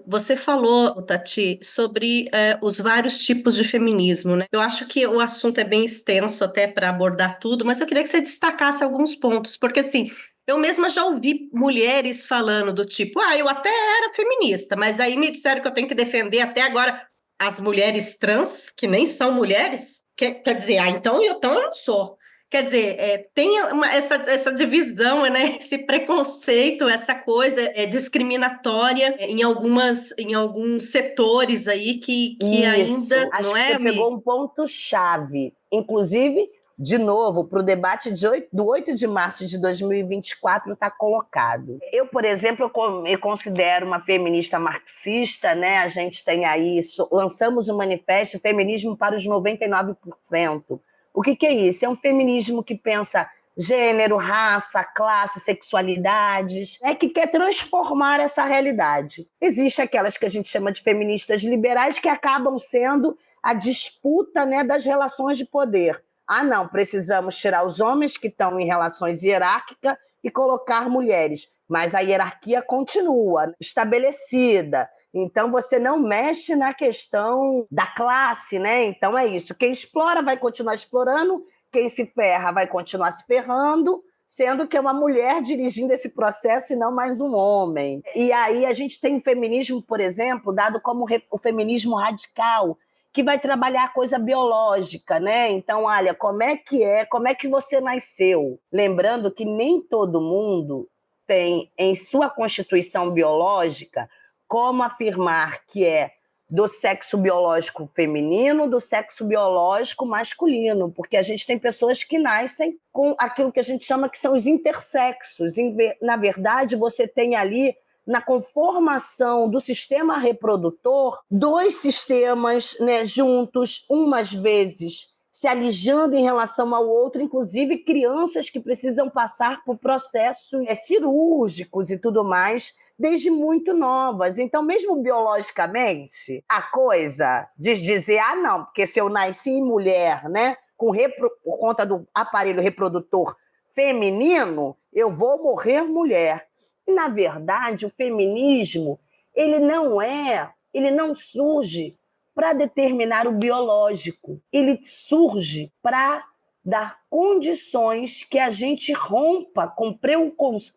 Você falou, Tati, sobre os vários tipos de feminismo, né? Eu acho que o assunto é bem extenso até para abordar tudo, mas eu queria que você destacasse alguns pontos, porque assim, Eu mesma já ouvi mulheres falando do tipo, eu até era feminista, mas aí me disseram que eu tenho que defender até agora as mulheres trans, que nem são mulheres. Quer dizer, então eu não sou. Quer dizer, tem essa divisão, né? Esse preconceito, essa coisa discriminatória em alguns setores aí que ainda, Acho não que é, você amiga? pegou um ponto-chave. Inclusive, de novo, para o debate do 8 de março de 2024 está colocado. Eu, por exemplo, me considero uma feminista marxista, né? A gente tem aí, lançamos o manifesto Feminismo para os 99%. O que é isso? É um feminismo que pensa gênero, raça, classe, sexualidades, que quer transformar essa realidade. Existem aquelas que a gente chama de feministas liberais que acabam sendo a disputa, né, das relações de poder. Não, precisamos tirar os homens que estão em relações hierárquicas e colocar mulheres. Mas a hierarquia continua estabelecida. Então, você não mexe na questão da classe, né? Então, é isso. Quem explora vai continuar explorando, quem se ferra vai continuar se ferrando, sendo que é uma mulher dirigindo esse processo e não mais um homem. E aí a gente tem o feminismo, por exemplo, dado como o feminismo radical, que vai trabalhar a coisa biológica, né? Então, olha, como é que você nasceu? Lembrando que nem todo mundo tem em sua constituição biológica como afirmar que é do sexo biológico feminino, do sexo biológico masculino, porque a gente tem pessoas que nascem com aquilo que a gente chama que são os intersexos. Na verdade, você tem ali, na conformação do sistema reprodutor, dois sistemas, né, juntos, umas vezes se alijando em relação ao outro, inclusive crianças que precisam passar por processos cirúrgicos e tudo mais, desde muito novas. Então, mesmo biologicamente, a coisa de dizer, não, porque se eu nasci em mulher, né, por conta do aparelho reprodutor feminino, eu vou morrer mulher. E, na verdade, o feminismo, ele não surge para determinar o biológico, ele surge para dar condições que a gente rompa com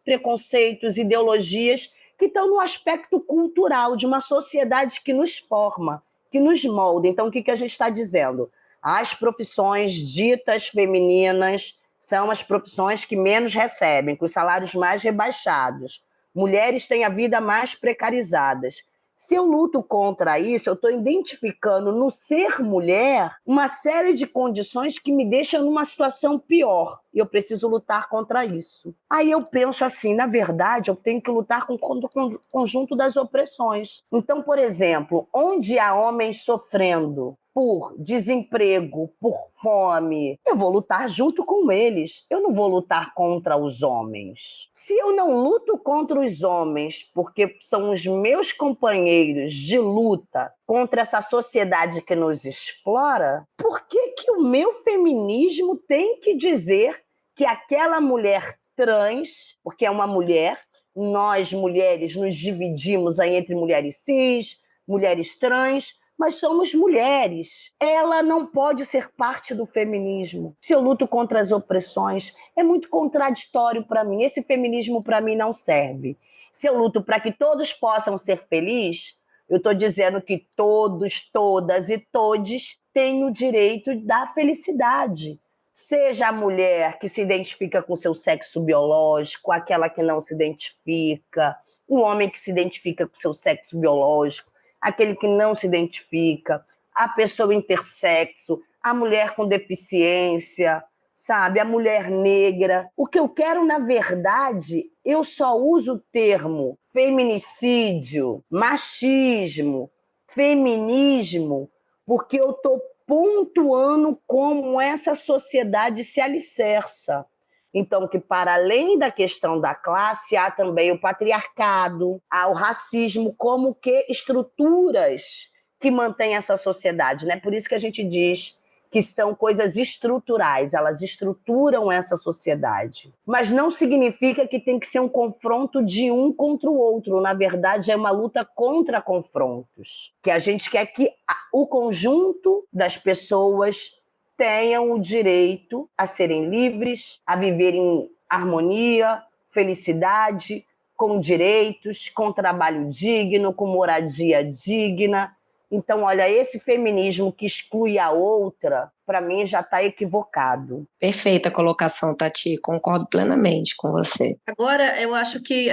preconceitos, ideologias que estão no aspecto cultural de uma sociedade que nos forma, que nos molda. Então, o que a gente está dizendo? As profissões ditas femininas são as profissões que menos recebem, com os salários mais rebaixados. Mulheres têm a vida mais precarizadas. Se eu luto contra isso, eu estou identificando no ser mulher uma série de condições que me deixam numa situação pior. E eu preciso lutar contra isso. Aí eu penso assim, na verdade, eu tenho que lutar contra o conjunto das opressões. Então, por exemplo, onde há homens sofrendo por desemprego, por fome, eu vou lutar junto com eles. Eu não vou lutar contra os homens. Se eu não luto contra os homens, porque são os meus companheiros de luta contra essa sociedade que nos explora, por que o meu feminismo tem que dizer que aquela mulher trans, porque é uma mulher, nós mulheres nos dividimos aí entre mulheres cis, mulheres trans, mas somos mulheres. Ela não pode ser parte do feminismo. Se eu luto contra as opressões, é muito contraditório para mim. Esse feminismo para mim não serve. Se eu luto para que todos possam ser felizes, eu estou dizendo que todos, todas e todes têm o direito da felicidade. Seja a mulher que se identifica com seu sexo biológico, aquela que não se identifica, o homem que se identifica com seu sexo biológico, aquele que não se identifica, a pessoa intersexo, a mulher com deficiência, sabe, a mulher negra. O que eu quero, na verdade, eu só uso o termo feminicídio, machismo, feminismo, porque eu estou pontuando como essa sociedade se alicerça. Então, que para além da questão da classe, há também o patriarcado, há o racismo, como que estruturas que mantêm essa sociedade, né? Por isso que a gente diz que são coisas estruturais, elas estruturam essa sociedade. Mas não significa que tem que ser um confronto de um contra o outro. Na verdade, é uma luta contra confrontos. Que a gente quer que o conjunto das pessoas tenham o direito a serem livres, a viver em harmonia, felicidade, com direitos, com trabalho digno, com moradia digna. Então, olha, esse feminismo que exclui a outra, para mim, já está equivocado. Perfeita colocação, Tati, concordo plenamente com você. Agora, eu acho que,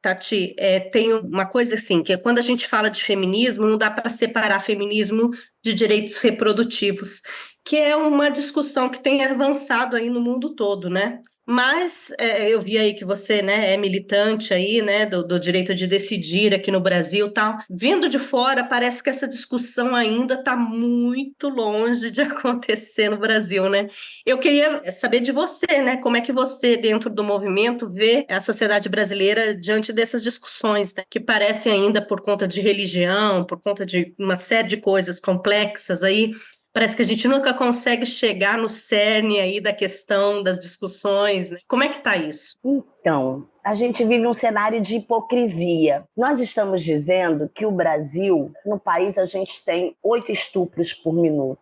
Tati, tem uma coisa assim, que quando a gente fala de feminismo, não dá para separar feminismo de direitos reprodutivos, que é uma discussão que tem avançado aí no mundo todo, né? Mas eu vi aí que você, né, é militante aí, né, do direito de decidir aqui no Brasil e tal. Vindo de fora, parece que essa discussão ainda está muito longe de acontecer no Brasil, né? Eu queria saber de você, né, como é que você, dentro do movimento, vê a sociedade brasileira diante dessas discussões, né, que parecem ainda por conta de religião, por conta de uma série de coisas complexas aí. Parece que a gente nunca consegue chegar no cerne aí da questão, das discussões, né? Como é que está isso? Então, a gente vive um cenário de hipocrisia. Nós estamos dizendo que o Brasil, no país, a gente tem 8 estupros por minuto.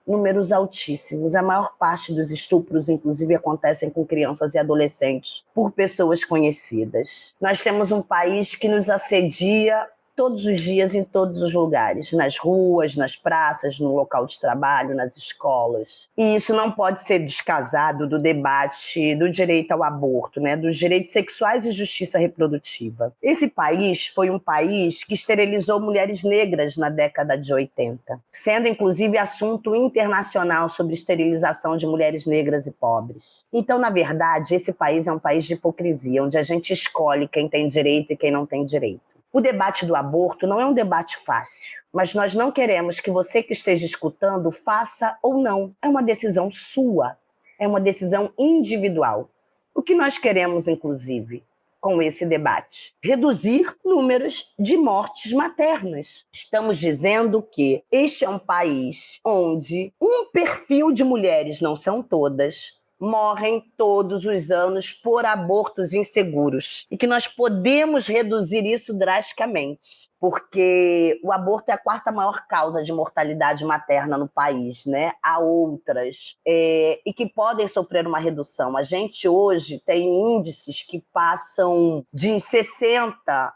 Números altíssimos. A maior parte dos estupros, inclusive, acontecem com crianças e adolescentes, por pessoas conhecidas. Nós temos um país que nos assedia todos os dias, em todos os lugares, nas ruas, nas praças, no local de trabalho, nas escolas. E isso não pode ser descasado do debate do direito ao aborto, né? Dos direitos sexuais e justiça reprodutiva. Esse país foi um país que esterilizou mulheres negras na década de 80, sendo inclusive assunto internacional sobre esterilização de mulheres negras e pobres. Então, na verdade, esse país é um país de hipocrisia, onde a gente escolhe quem tem direito e quem não tem direito. O debate do aborto não é um debate fácil, mas nós não queremos que você que esteja escutando faça ou não. É uma decisão sua, é uma decisão individual. O que nós queremos, inclusive, com esse debate? Reduzir números de mortes maternas. Estamos dizendo que este é um país onde um perfil de mulheres, não são todas, morrem todos os anos por abortos inseguros e que nós podemos reduzir isso drasticamente, porque o aborto é a 4ª maior causa de mortalidade materna no país, né? Há outras, e que podem sofrer uma redução. A gente hoje tem índices que passam de 60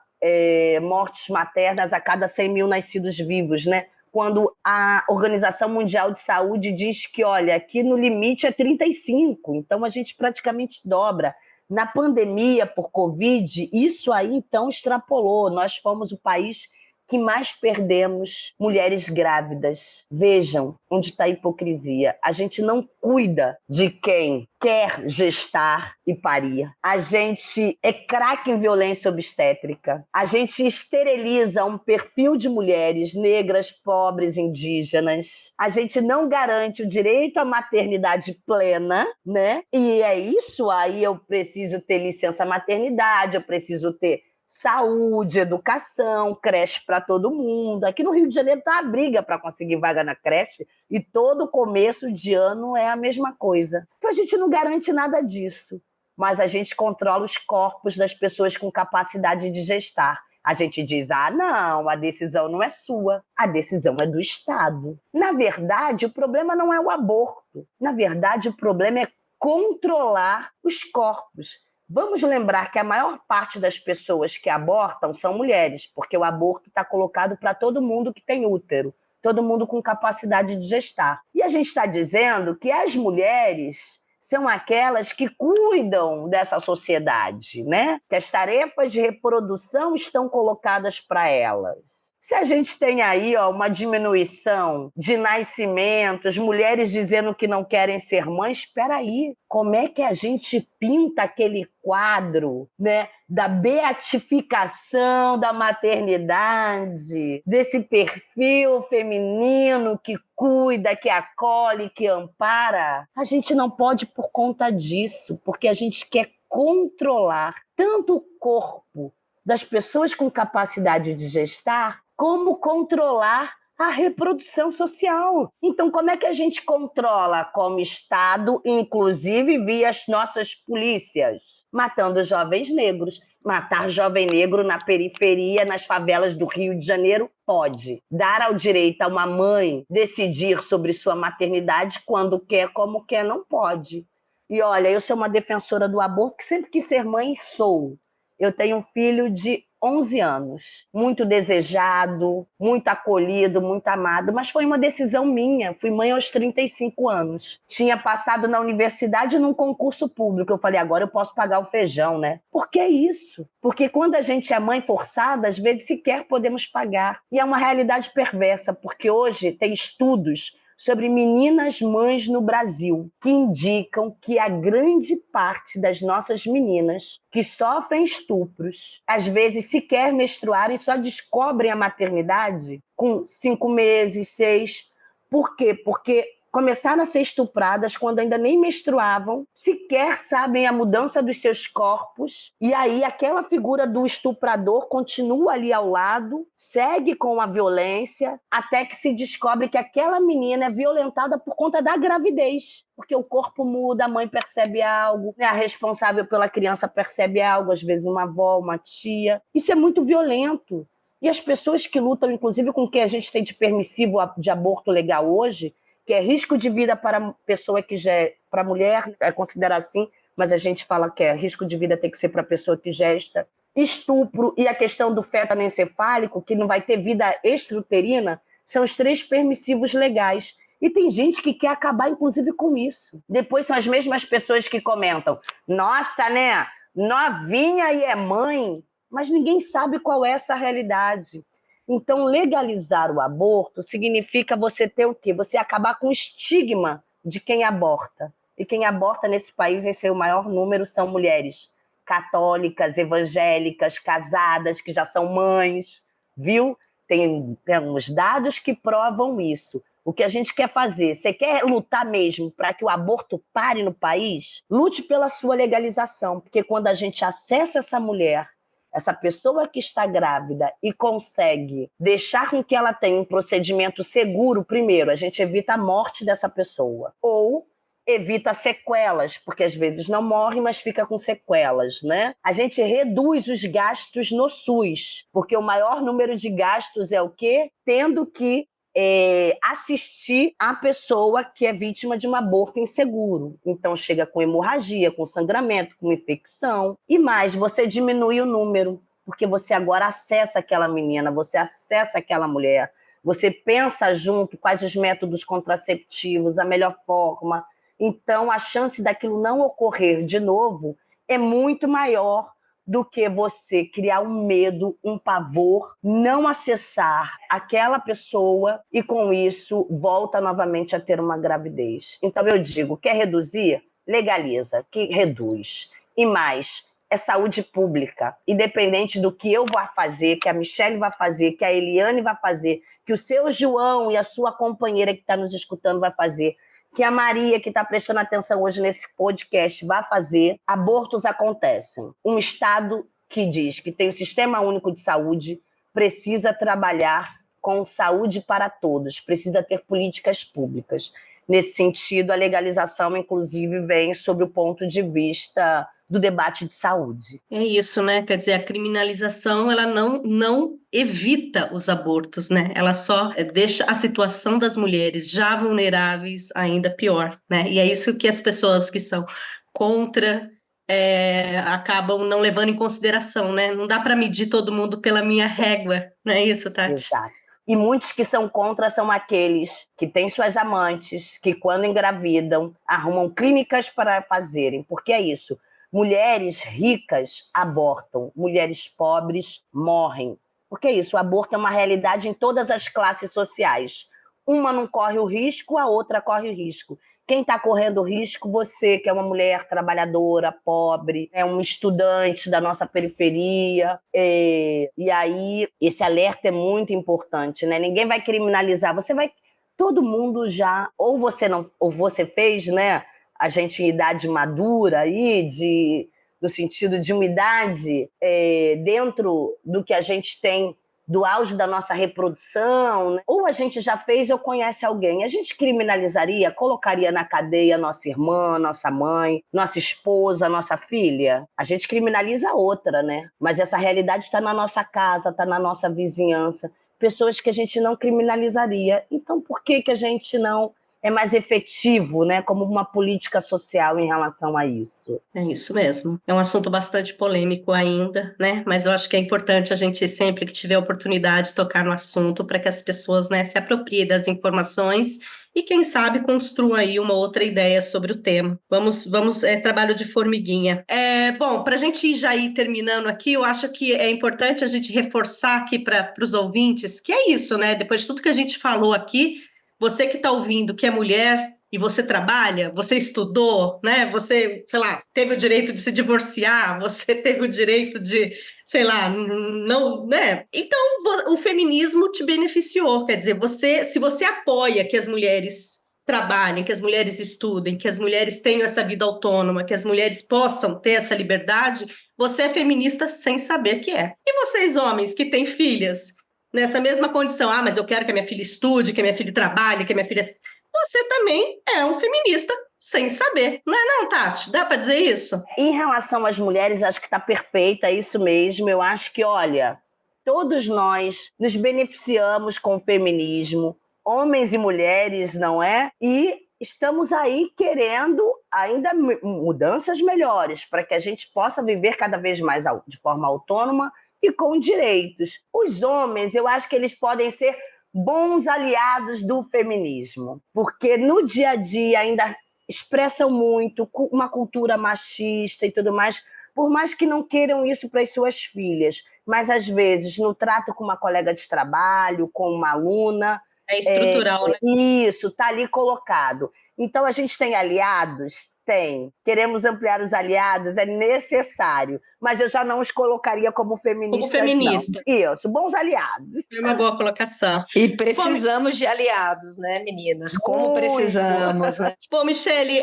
mortes maternas a cada 100 mil nascidos vivos, né? Quando a Organização Mundial de Saúde diz que, olha, aqui no limite é 35, então a gente praticamente dobra. Na pandemia por Covid, isso aí então extrapolou. Nós fomos o país que mais perdemos mulheres grávidas. Vejam onde está a hipocrisia. A gente não cuida de quem quer gestar e parir. A gente é craque em violência obstétrica. A gente esteriliza um perfil de mulheres negras, pobres, indígenas. A gente não garante o direito à maternidade plena, né? E é isso aí, eu preciso ter licença maternidade, eu preciso ter saúde, educação, creche para todo mundo. Aqui no Rio de Janeiro está a briga para conseguir vaga na creche e todo começo de ano é a mesma coisa. Então a gente não garante nada disso, mas a gente controla os corpos das pessoas com capacidade de gestar. A gente diz, não, a decisão não é sua, a decisão é do Estado. Na verdade, o problema não é o aborto. Na verdade, o problema é controlar os corpos. Vamos lembrar que a maior parte das pessoas que abortam são mulheres, porque o aborto está colocado para todo mundo que tem útero, todo mundo com capacidade de gestar. E a gente está dizendo que as mulheres são aquelas que cuidam dessa sociedade, né? Que as tarefas de reprodução estão colocadas para elas. Se a gente tem aí uma diminuição de nascimentos, mulheres dizendo que não querem ser mães, espera aí, como é que a gente pinta aquele quadro, né, da beatificação da maternidade, desse perfil feminino que cuida, que acolhe, que ampara? A gente não pode por conta disso, porque a gente quer controlar tanto o corpo das pessoas com capacidade de gestar, como controlar a reprodução social. Então, como é que a gente controla como Estado, inclusive via as nossas polícias? Matando jovens negros. Matar jovem negro na periferia, nas favelas do Rio de Janeiro, pode. Dar ao direito a uma mãe decidir sobre sua maternidade quando quer, como quer, não pode. E olha, eu sou uma defensora do aborto, que sempre quis ser mãe, sou. Eu tenho um filho de 11 anos, muito desejado, muito acolhido, muito amado, mas foi uma decisão minha. Fui mãe aos 35 anos. Tinha passado na universidade num concurso público. Eu falei, agora eu posso pagar o feijão, né? Por que isso? Porque quando a gente é mãe forçada, às vezes sequer podemos pagar. E é uma realidade perversa, porque hoje tem estudos sobre meninas mães no Brasil, que indicam que a grande parte das nossas meninas que sofrem estupros, às vezes sequer menstruarem, só descobrem a maternidade com 5 meses, 6. Por quê? Porque começaram a ser estupradas quando ainda nem menstruavam, sequer sabem a mudança dos seus corpos, e aí aquela figura do estuprador continua ali ao lado, segue com a violência, até que se descobre que aquela menina é violentada por conta da gravidez, porque o corpo muda, a mãe percebe algo, né? A responsável pela criança percebe algo, às vezes uma avó, uma tia. Isso é muito violento. E as pessoas que lutam, inclusive com o que a gente tem de permissivo de aborto legal hoje, que é risco de vida para a pessoa que já para a mulher, é considerar assim, mas a gente fala que risco de vida tem que ser para a pessoa que gesta. Estupro e a questão do feto anencefálico, que não vai ter vida extrauterina, são os 3 permissivos legais. E tem gente que quer acabar, inclusive, com isso. Depois são as mesmas pessoas que comentam, nossa, né, novinha e é mãe, mas ninguém sabe qual é essa realidade. Então, legalizar o aborto significa você ter o quê? Você acabar com o estigma de quem aborta. E quem aborta nesse país, em seu maior número, são mulheres católicas, evangélicas, casadas, que já são mães, viu? Tem uns dados que provam isso. O que a gente quer fazer? Você quer lutar mesmo para que o aborto pare no país? Lute pela sua legalização, porque quando a gente acessa essa mulher, essa pessoa que está grávida e consegue deixar com que ela tenha um procedimento seguro, primeiro, a gente evita a morte dessa pessoa. Ou evita sequelas, porque às vezes não morre, mas fica com sequelas, né? A gente reduz os gastos no SUS, porque o maior número de gastos é o quê? Tendo que assistir a pessoa que é vítima de um aborto inseguro. Então, chega com hemorragia, com sangramento, com infecção. E mais, você diminui o número, porque você agora acessa aquela menina, você acessa aquela mulher, você pensa junto quais os métodos contraceptivos, a melhor forma. Então, a chance daquilo não ocorrer de novo é muito maior do que você criar um medo, um pavor, não acessar aquela pessoa e, com isso, volta novamente a ter uma gravidez. Então, eu digo, quer reduzir? Legaliza, que reduz. E mais, é saúde pública. Independente do que eu vá fazer, que a Michelle vai fazer, que a Eliane vai fazer, que o seu João e a sua companheira que está nos escutando vai fazer, que a Maria, que está prestando atenção hoje nesse podcast, vai fazer, abortos acontecem. Um Estado que diz que tem o Sistema Único de Saúde precisa trabalhar com saúde para todos, precisa ter políticas públicas. Nesse sentido, a legalização, inclusive, vem sob o ponto de vista do debate de saúde. É isso, né? Quer dizer, a criminalização, ela não evita os abortos, né? Ela só deixa a situação das mulheres já vulneráveis ainda pior, né? E é isso que as pessoas que são contra acabam não levando em consideração, né? Não dá para medir todo mundo pela minha régua, não é isso, Tati? Exato. E muitos que são contra são aqueles que têm suas amantes, que quando engravidam, arrumam clínicas para fazerem. Porque é isso. Mulheres ricas abortam, mulheres pobres morrem. Porque é isso, o aborto é uma realidade em todas as classes sociais. Uma não corre o risco, a outra corre o risco. Quem está correndo risco? Você, que é uma mulher trabalhadora, pobre, é um estudante da nossa periferia. E aí, esse alerta é muito importante, né? Ninguém vai criminalizar. Todo mundo já... Ou você fez, né? A gente em idade madura aí, no sentido de uma idade dentro do que a gente tem do auge da nossa reprodução, né? Ou a gente já fez ou conhece alguém. A gente criminalizaria, colocaria na cadeia nossa irmã, nossa mãe, nossa esposa, nossa filha? A gente criminaliza a outra, né? Mas essa realidade está na nossa casa, está na nossa vizinhança. Pessoas que a gente não criminalizaria. Então, por que a gente não é mais efetivo, né, como uma política social em relação a isso. É isso mesmo. É um assunto bastante polêmico ainda, né? Mas eu acho que é importante a gente, sempre que tiver oportunidade, tocar no assunto para que as pessoas, né, se apropriem das informações e, quem sabe, construam aí uma outra ideia sobre o tema. Vamos, trabalho de formiguinha. Bom, para a gente já ir terminando aqui, eu acho que é importante a gente reforçar aqui para os ouvintes que é isso, né? Depois de tudo que a gente falou aqui, você que está ouvindo, que é mulher e você trabalha, você estudou, né? Você, sei lá, teve o direito de se divorciar, você teve o direito de, sei lá, não, né? Então, o feminismo te beneficiou, quer dizer, se você apoia que as mulheres trabalhem, que as mulheres estudem, que as mulheres tenham essa vida autônoma, que as mulheres possam ter essa liberdade, você é feminista sem saber que é. E vocês, homens, que têm filhas, nessa mesma condição, mas eu quero que a minha filha estude, que a minha filha trabalhe, que a minha filha... Você também é um feminista sem saber. Não é não, Tati? Dá para dizer isso? Em relação às mulheres, acho que está perfeito, é isso mesmo. Eu acho que, olha, todos nós nos beneficiamos com o feminismo, homens e mulheres, não é? E estamos aí querendo ainda mudanças melhores para que a gente possa viver cada vez mais de forma autônoma e com direitos. Os homens, eu acho que eles podem ser bons aliados do feminismo, porque no dia a dia ainda expressam muito uma cultura machista e tudo mais, por mais que não queiram isso para as suas filhas, mas às vezes no trato com uma colega de trabalho, com uma aluna... É estrutural, né? Isso, está ali colocado. Então, a gente tem aliados? Tem. Queremos ampliar os aliados? É necessário. Mas eu já não os colocaria como feministas, como feminista. Não. Isso, bons aliados. É uma boa colocação. E precisamos de aliados, né, meninas? Como precisamos, né? Bom, Michele,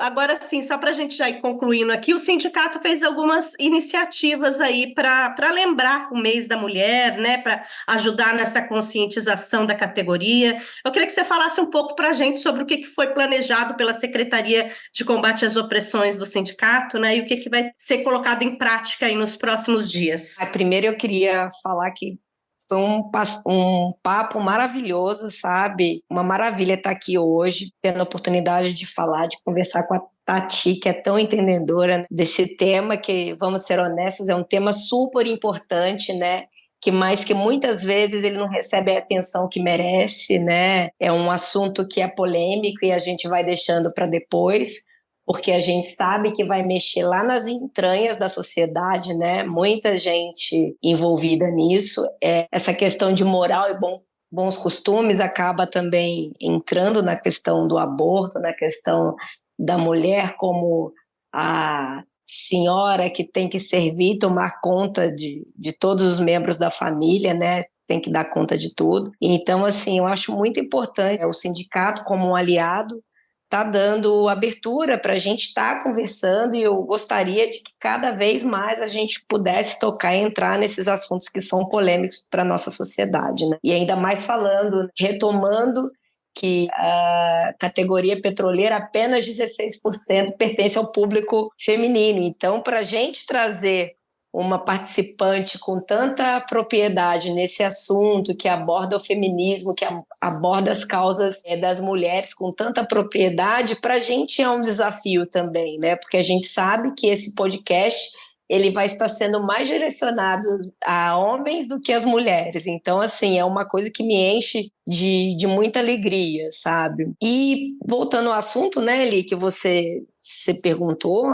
agora sim, só para a gente já ir concluindo aqui, o sindicato fez algumas iniciativas aí para lembrar o mês da mulher, né, para ajudar nessa conscientização da categoria. Eu queria que você falasse um pouco para a gente sobre o que foi planejado pela Secretaria de Combate às Opressões do sindicato, né, e o que vai ser colocado em prática aí nos próximos dias. Primeiro eu queria falar que foi um papo maravilhoso, sabe? Uma maravilha estar aqui hoje, tendo a oportunidade de falar, de conversar com a Tati, que é tão entendedora desse tema, que, vamos ser honestas, é um tema super importante, né? Que muitas vezes ele não recebe a atenção que merece, né? É um assunto que é polêmico e a gente vai deixando para depois, porque a gente sabe que vai mexer lá nas entranhas da sociedade, né? Muita gente envolvida nisso. Essa questão de moral e bons costumes acaba também entrando na questão do aborto, na questão da mulher como a senhora que tem que servir, tomar conta de todos os membros da família, né? Tem que dar conta de tudo. Então, assim, eu acho muito importante o sindicato como um aliado está dando abertura para a gente estar conversando, e eu gostaria de que cada vez mais a gente pudesse tocar e entrar nesses assuntos que são polêmicos para a nossa sociedade, né? E ainda mais retomando que a categoria petroleira, apenas 16% pertence ao público feminino. Então, para a gente trazer uma participante com tanta propriedade nesse assunto, que aborda o feminismo, que aborda as causas das mulheres com tanta propriedade, para a gente é um desafio também, né? Porque a gente sabe que esse podcast ele vai estar sendo mais direcionado a homens do que as mulheres. Então, assim, é uma coisa que me enche de muita alegria, sabe? E voltando ao assunto, né, Eli, que você perguntou,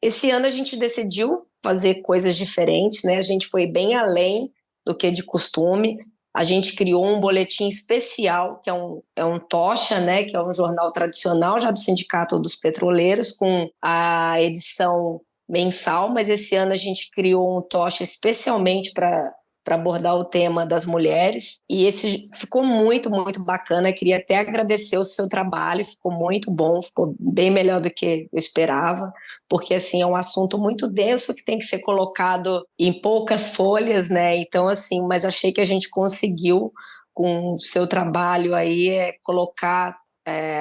esse ano a gente decidiu fazer coisas diferentes, né? A gente foi bem além do que de costume. A gente criou um boletim especial, que é um Tocha, né? Que é um jornal tradicional já do Sindicato dos Petroleiros, com a edição mensal, mas esse ano a gente criou um Tocha especialmente para abordar o tema das mulheres, e esse ficou muito, muito bacana. Eu queria até agradecer o seu trabalho, ficou muito bom, ficou bem melhor do que eu esperava, porque assim, é um assunto muito denso que tem que ser colocado em poucas folhas, né? Então, assim, mas achei que a gente conseguiu, com o seu trabalho aí, colocar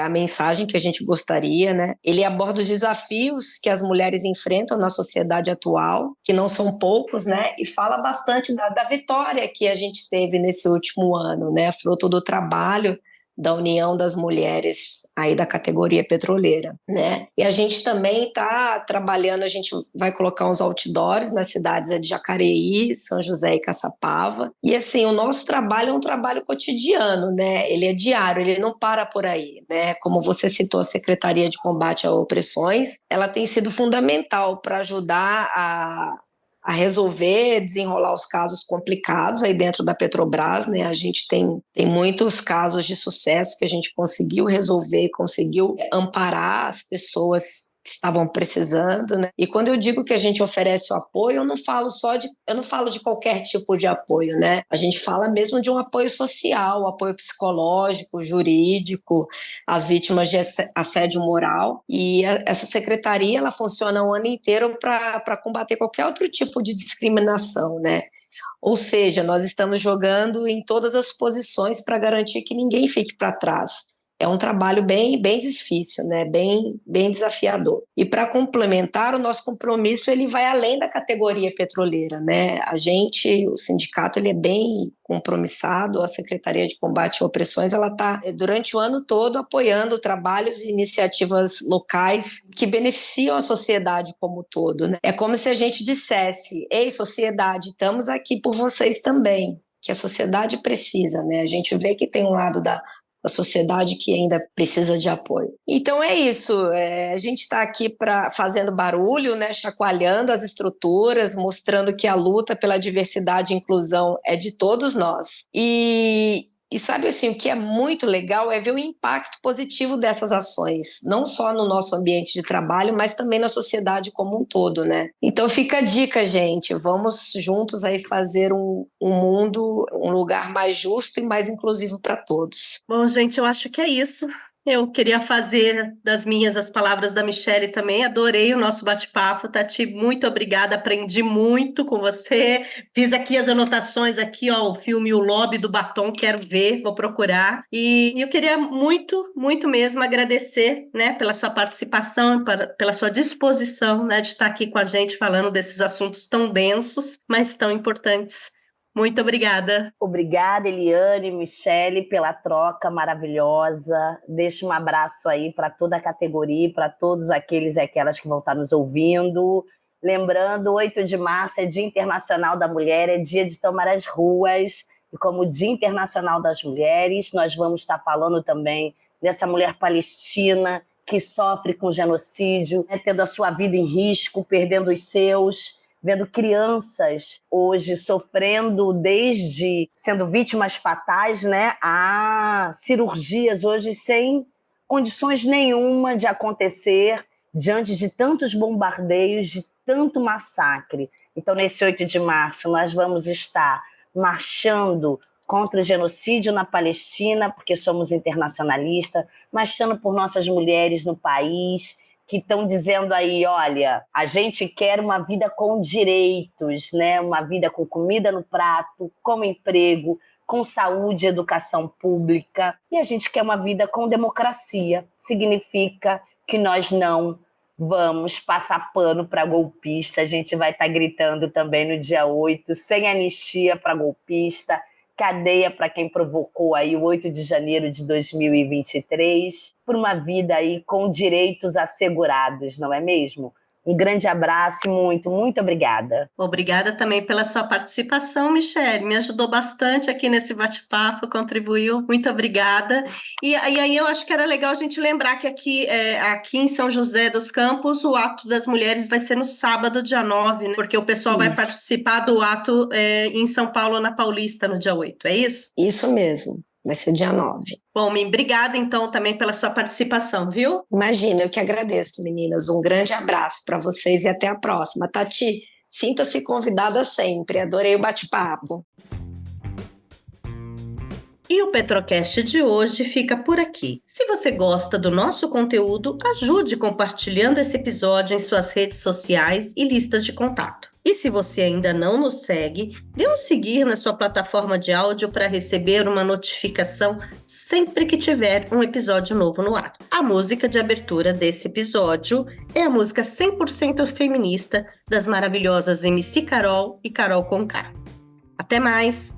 a mensagem que a gente gostaria, né? Ele aborda os desafios que as mulheres enfrentam na sociedade atual, que não são poucos, né? E fala bastante da vitória que a gente teve nesse último ano, né? Fruto do trabalho da União das Mulheres aí da categoria petroleira, né? E a gente também está trabalhando, a gente vai colocar uns outdoors nas cidades de Jacareí, São José e Caçapava. E assim, o nosso trabalho é um trabalho cotidiano, né? Ele é diário, ele não para por aí, né? Como você citou, a Secretaria de Combate a Opressões, ela tem sido fundamental para ajudar a resolver, desenrolar os casos complicados aí dentro da Petrobras, né? A gente tem muitos casos de sucesso que a gente conseguiu resolver, conseguiu amparar as pessoas que estavam precisando, né? E quando eu digo que a gente oferece o apoio, eu não falo de qualquer tipo de apoio, né? A gente fala mesmo de um apoio social, apoio psicológico, jurídico, às vítimas de assédio moral. E essa secretaria, ela funciona o ano inteiro para combater qualquer outro tipo de discriminação, né? Ou seja, nós estamos jogando em todas as posições para garantir que ninguém fique para trás. É um trabalho bem difícil, né? bem desafiador. E para complementar, o nosso compromisso ele vai além da categoria petroleira, né? O sindicato, ele é bem compromissado, a Secretaria de Combate a Opressões, ela está durante o ano todo apoiando trabalhos e iniciativas locais que beneficiam a sociedade como um todo, né? É como se a gente dissesse: ei, sociedade, estamos aqui por vocês também, que a sociedade precisa, né? A gente vê que tem um lado da sociedade que ainda precisa de apoio. Então é isso, a gente está aqui fazendo barulho, né, chacoalhando as estruturas, mostrando que a luta pela diversidade e inclusão é de todos nós. E sabe assim, o que é muito legal é ver o impacto positivo dessas ações, não só no nosso ambiente de trabalho, mas também na sociedade como um todo, né? Então fica a dica, gente, vamos juntos aí fazer um mundo, um lugar mais justo e mais inclusivo para todos. Bom, gente, eu acho que é isso. Eu queria fazer das minhas as palavras da Michele também. Adorei o nosso bate-papo, Tati. Muito obrigada, aprendi muito com você. Fiz aqui as anotações aqui, ó, o filme O Lobby do Batom, quero ver, vou procurar. E eu queria muito, muito mesmo agradecer, né, pela sua participação, pela sua disposição, né, de estar aqui com a gente falando desses assuntos tão densos, mas tão importantes. Muito obrigada. Obrigada, Eliane, Michele, pela troca maravilhosa. Deixo um abraço aí para toda a categoria, para todos aqueles e aquelas que vão estar nos ouvindo. Lembrando, 8 de março é Dia Internacional da Mulher, é dia de tomar as ruas. E como Dia Internacional das Mulheres, nós vamos estar falando também dessa mulher palestina que sofre com genocídio, né, tendo a sua vida em risco, perdendo os seus, vendo crianças hoje sofrendo, desde sendo vítimas fatais, né, a cirurgias hoje sem condições nenhuma de acontecer diante de tantos bombardeios, de tanto massacre. Então, nesse 8 de março, nós vamos estar marchando contra o genocídio na Palestina, porque somos internacionalistas, marchando por nossas mulheres no país, que estão dizendo aí, olha, a gente quer uma vida com direitos, né? Uma vida com comida no prato, com emprego, com saúde e educação pública. E a gente quer uma vida com democracia. Significa que nós não vamos passar pano para golpista. A gente vai estar gritando também no dia 8, sem anistia para golpista, cadeia para quem provocou aí o 8 de janeiro de 2023, por uma vida aí com direitos assegurados, não é mesmo? Um grande abraço e muito, muito obrigada. Obrigada também pela sua participação, Michele. Me ajudou bastante aqui nesse bate-papo, contribuiu. Muito obrigada. E aí eu acho que era legal a gente lembrar que aqui em São José dos Campos, o Ato das Mulheres vai ser no sábado, dia 9, né? Porque o pessoal vai participar do ato em São Paulo, na Paulista, no dia 8. É isso? Isso mesmo. Vai ser dia 9. Bom, obrigada, então, também pela sua participação, viu? Imagina, eu que agradeço, meninas. Um grande abraço para vocês e até a próxima. Tati, sinta-se convidada sempre. Adorei o bate-papo. E o Petrocast de hoje fica por aqui. Se você gosta do nosso conteúdo, ajude compartilhando esse episódio em suas redes sociais e listas de contato. E se você ainda não nos segue, dê um seguir na sua plataforma de áudio para receber uma notificação sempre que tiver um episódio novo no ar. A música de abertura desse episódio é a música 100% feminista das maravilhosas MC Carol e Carol Conká. Até mais!